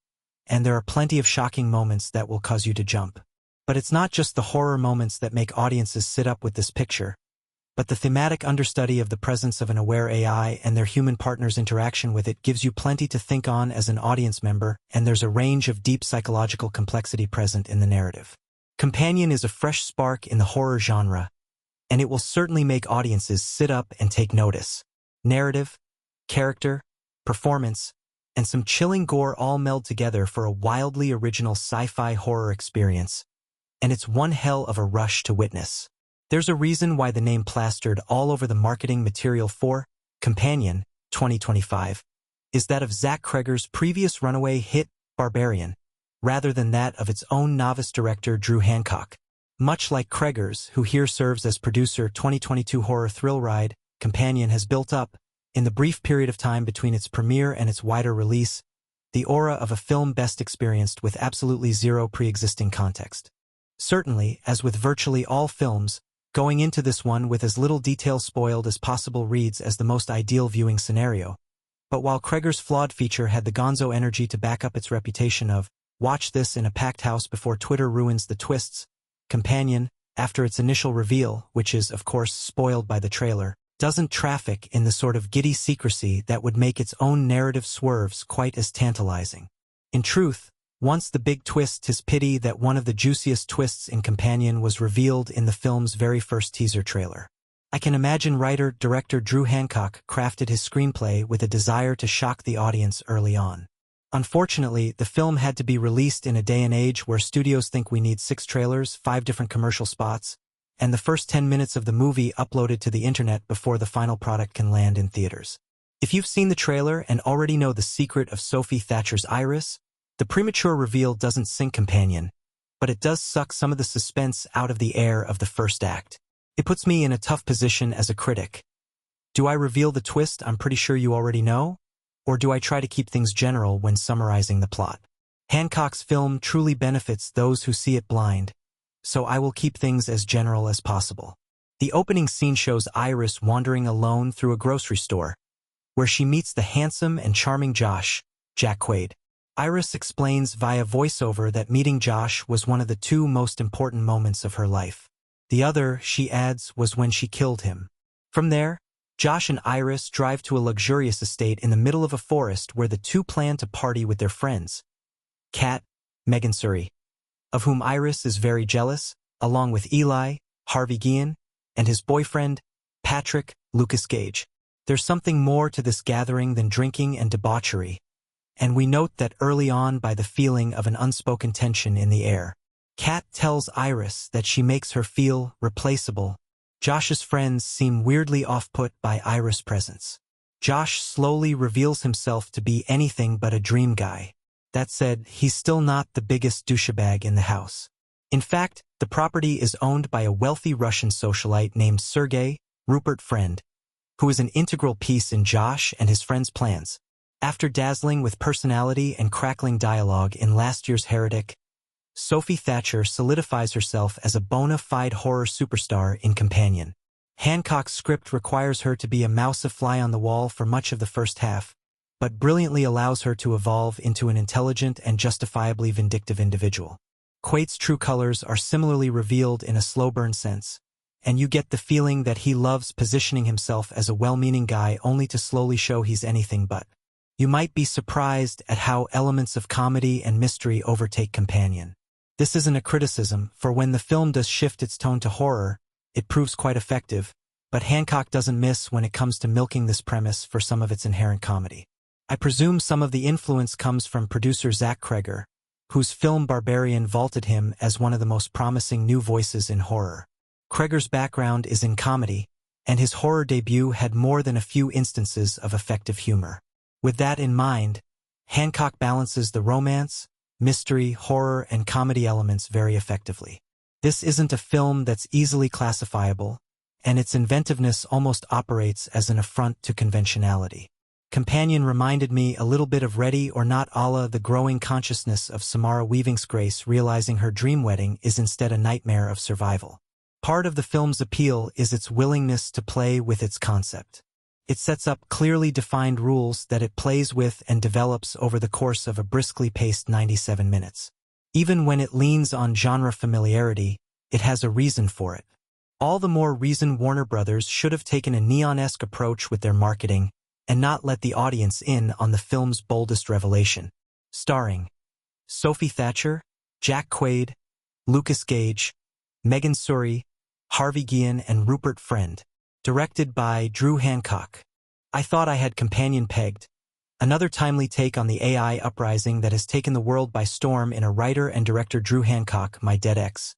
and there are plenty of shocking moments that will cause you to jump. But it's not just the horror moments that make audiences sit up with this picture, but the thematic understudy of the presence of an aware AI and their human partner's interaction with it gives you plenty to think on as an audience member, and there's a range of deep psychological complexity present in the narrative. Companion is a fresh spark in the horror genre, and it will certainly make audiences sit up and take notice. Narrative, character, performance, and some chilling gore all meld together for a wildly original sci-fi horror experience, and it's one hell of a rush to witness. There's a reason why the name plastered all over the marketing material for Companion 2025 is that of Zach Cregger's previous runaway hit, Barbarian, rather than that of its own novice director Drew Hancock. Much like Cregger's, who here serves as producer 2022 horror thrill ride, Companion has built up, in the brief period of time between its premiere and its wider release, the aura of a film best experienced with absolutely zero pre-existing context. Certainly, as with virtually all films, going into this one with as little detail spoiled as possible reads as the most ideal viewing scenario. But while Cregger's flawed feature had the gonzo energy to back up its reputation of, watch this in a packed house before Twitter ruins the twists, Companion, after its initial reveal, which is, of course, spoiled by the trailer, doesn't traffic in the sort of giddy secrecy that would make its own narrative swerves quite as tantalizing. In truth, once the big twist, 'tis pity that one of the juiciest twists in Companion was revealed in the film's very first teaser trailer. I can imagine writer-director Drew Hancock crafted his screenplay with a desire to shock the audience early on. Unfortunately, the film had to be released in a day and age where studios think we need 6 trailers, 5 different commercial spots, and the first 10 minutes of the movie uploaded to the internet before the final product can land in theaters. If you've seen the trailer and already know the secret of Sophie Thatcher's iris, the premature reveal doesn't sink Companion, but it does suck some of the suspense out of the air of the first act. It puts me in a tough position as a critic. Do I reveal the twist I'm pretty sure you already know? Or do I try to keep things general when summarizing the plot? Hancock's film truly benefits those who see it blind, so I will keep things as general as possible. The opening scene shows Iris wandering alone through a grocery store, where she meets the handsome and charming Jack Quaid. Iris explains via voiceover that meeting Josh was one of the 2 most important moments of her life. The other, she adds, was when she killed him. From there, Josh and Iris drive to a luxurious estate in the middle of a forest where the 2 plan to party with their friends, Kat, Megan Surrey, of whom Iris is very jealous, along with Eli, Harvey Guillen, and his boyfriend, Patrick, Lukas Gage. There's something more to this gathering than drinking and debauchery, and we note that early on by the feeling of an unspoken tension in the air. Kat tells Iris that she makes her feel replaceable. Josh's friends seem weirdly off-put by Iris' presence. Josh slowly reveals himself to be anything but a dream guy. That said, he's still not the biggest douchebag in the house. In fact, the property is owned by a wealthy Russian socialite named Sergei Rupert Friend, who is an integral piece in Josh and his friends' plans. After dazzling with personality and crackling dialogue in last year's Heretic, Sophie Thatcher solidifies herself as a bona fide horror superstar in Companion. Hancock's script requires her to be a mouse a fly on the wall for much of the first half, but brilliantly allows her to evolve into an intelligent and justifiably vindictive individual. Quaid's true colors are similarly revealed in a slow-burn sense, and you get the feeling that he loves positioning himself as a well-meaning guy only to slowly show he's anything but. You might be surprised at how elements of comedy and mystery overtake Companion. This isn't a criticism, for when the film does shift its tone to horror, it proves quite effective, but Hancock doesn't miss when it comes to milking this premise for some of its inherent comedy. I presume some of the influence comes from producer Zach Kreger, whose film Barbarian vaulted him as one of the most promising new voices in horror. Kreger's background is in comedy, and his horror debut had more than a few instances of effective humor. With that in mind, Hancock balances the romance, mystery, horror, and comedy elements very effectively. This isn't a film that's easily classifiable, and its inventiveness almost operates as an affront to conventionality. Companion reminded me a little bit of Ready or Not, a la the growing consciousness of Samara Weaving's Grace realizing her dream wedding is instead a nightmare of survival. Part of the film's appeal is its willingness to play with its concept. It sets up clearly defined rules that it plays with and develops over the course of a briskly paced 97 minutes. Even when it leans on genre familiarity, it has a reason for it. All the more reason Warner Brothers should have taken a neon-esque approach with their marketing and not let the audience in on the film's boldest revelation. Starring Sophie Thatcher, Jack Quaid, Lukas Gage, Megan Surrey, Harvey Guillen, and Rupert Friend. Directed by Drew Hancock. I thought I had Companion pegged. Another timely take on the AI uprising that has taken the world by storm in a writer and director Drew Hancock, My Dead Ex.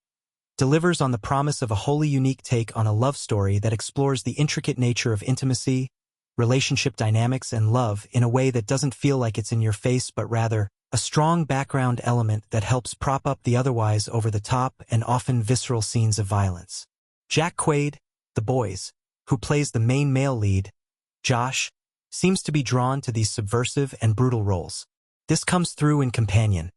Delivers on the promise of a wholly unique take on a love story that explores the intricate nature of intimacy, relationship dynamics, and love in a way that doesn't feel like it's in your face but rather a strong background element that helps prop up the otherwise over-the-top and often visceral scenes of violence. Jack Quaid, The Boys, who plays the main male lead, Josh, seems to be drawn to these subversive and brutal roles. This comes through in Companion,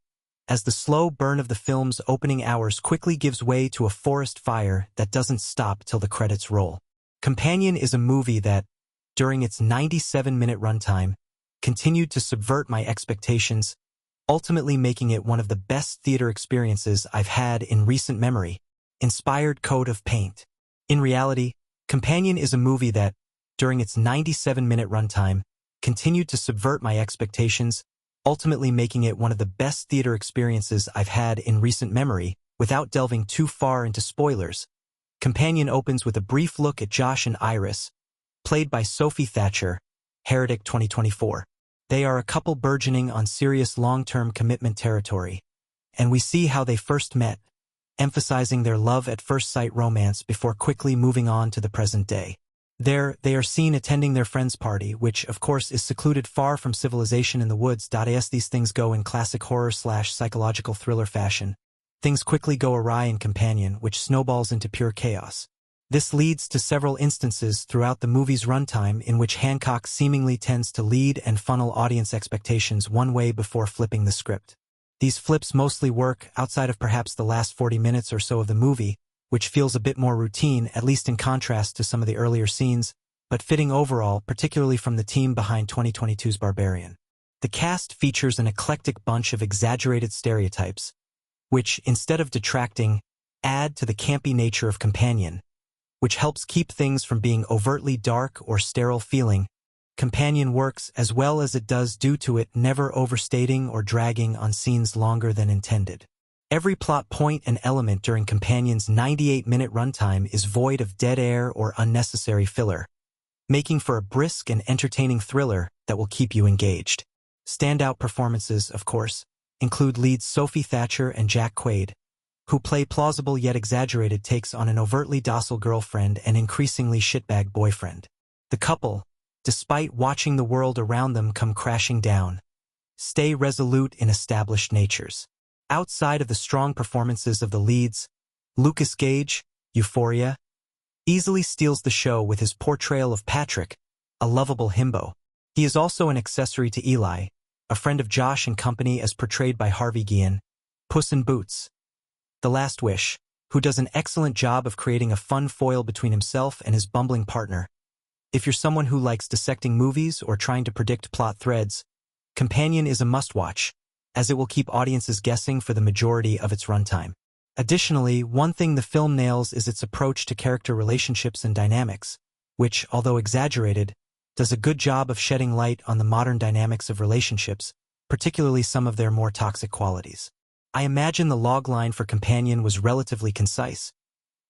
as the slow burn of the film's opening hours quickly gives way to a forest fire that doesn't stop till the credits roll. Companion is a movie that, during its 97-minute runtime, continued to subvert my expectations, ultimately making it one of the best theater experiences I've had in recent memory. Inspired coat of paint. In reality, Companion is a movie that, during its 97-minute runtime, continued to subvert my expectations, ultimately making it one of the best theater experiences I've had in recent memory. Without delving too far into spoilers, Companion opens with a brief look at Josh and Iris, played by Sophie Thatcher, Heretic 2024. They are a couple burgeoning on serious long-term commitment territory, and we see how they first met, emphasizing their love-at-first-sight romance before quickly moving on to the present day. There, they are seen attending their friend's party, which, of course, is secluded far from civilization in the woods. As these things go in classic horror/psychological thriller fashion, things quickly go awry in Companion, which snowballs into pure chaos. This leads to several instances throughout the movie's runtime in which Hancock seemingly tends to lead and funnel audience expectations one way before flipping the script. These flips mostly work outside of perhaps the last 40 minutes or so of the movie, which feels a bit more routine, at least in contrast to some of the earlier scenes, but fitting overall, particularly from the team behind 2022's Barbarian. The cast features an eclectic bunch of exaggerated stereotypes, which, instead of detracting, add to the campy nature of Companion, which helps keep things from being overtly dark or sterile feeling. Companion works as well as it does due to it never overstating or dragging on scenes longer than intended. Every plot point and element during Companion's 98-minute runtime is void of dead air or unnecessary filler, making for a brisk and entertaining thriller that will keep you engaged. Standout performances, of course, include leads Sophie Thatcher and Jack Quaid, who play plausible yet exaggerated takes on an overtly docile girlfriend and increasingly shitbag boyfriend. The couple, despite watching the world around them come crashing down, stay resolute in established natures. Outside of the strong performances of the leads, Lukas Gage, Euphoria, easily steals the show with his portrayal of Patrick, a lovable himbo. He is also an accessory to Eli, a friend of Josh and company as portrayed by Harvey Guillen, Puss in Boots, The Last Wish, who does an excellent job of creating a fun foil between himself and his bumbling partner. If you're someone who likes dissecting movies or trying to predict plot threads, Companion is a must-watch, as it will keep audiences guessing for the majority of its runtime. Additionally, one thing the film nails is its approach to character relationships and dynamics, which, although exaggerated, does a good job of shedding light on the modern dynamics of relationships, particularly some of their more toxic qualities. I imagine the logline for Companion was relatively concise,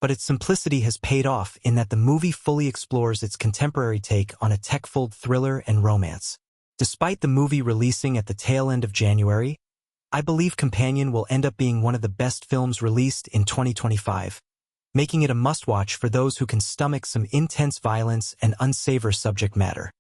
but its simplicity has paid off in that the movie fully explores its contemporary take on a tech-filled thriller and romance. Despite the movie releasing at the tail end of January, I believe Companion will end up being one of the best films released in 2025, making it a must-watch for those who can stomach some intense violence and unsavory subject matter.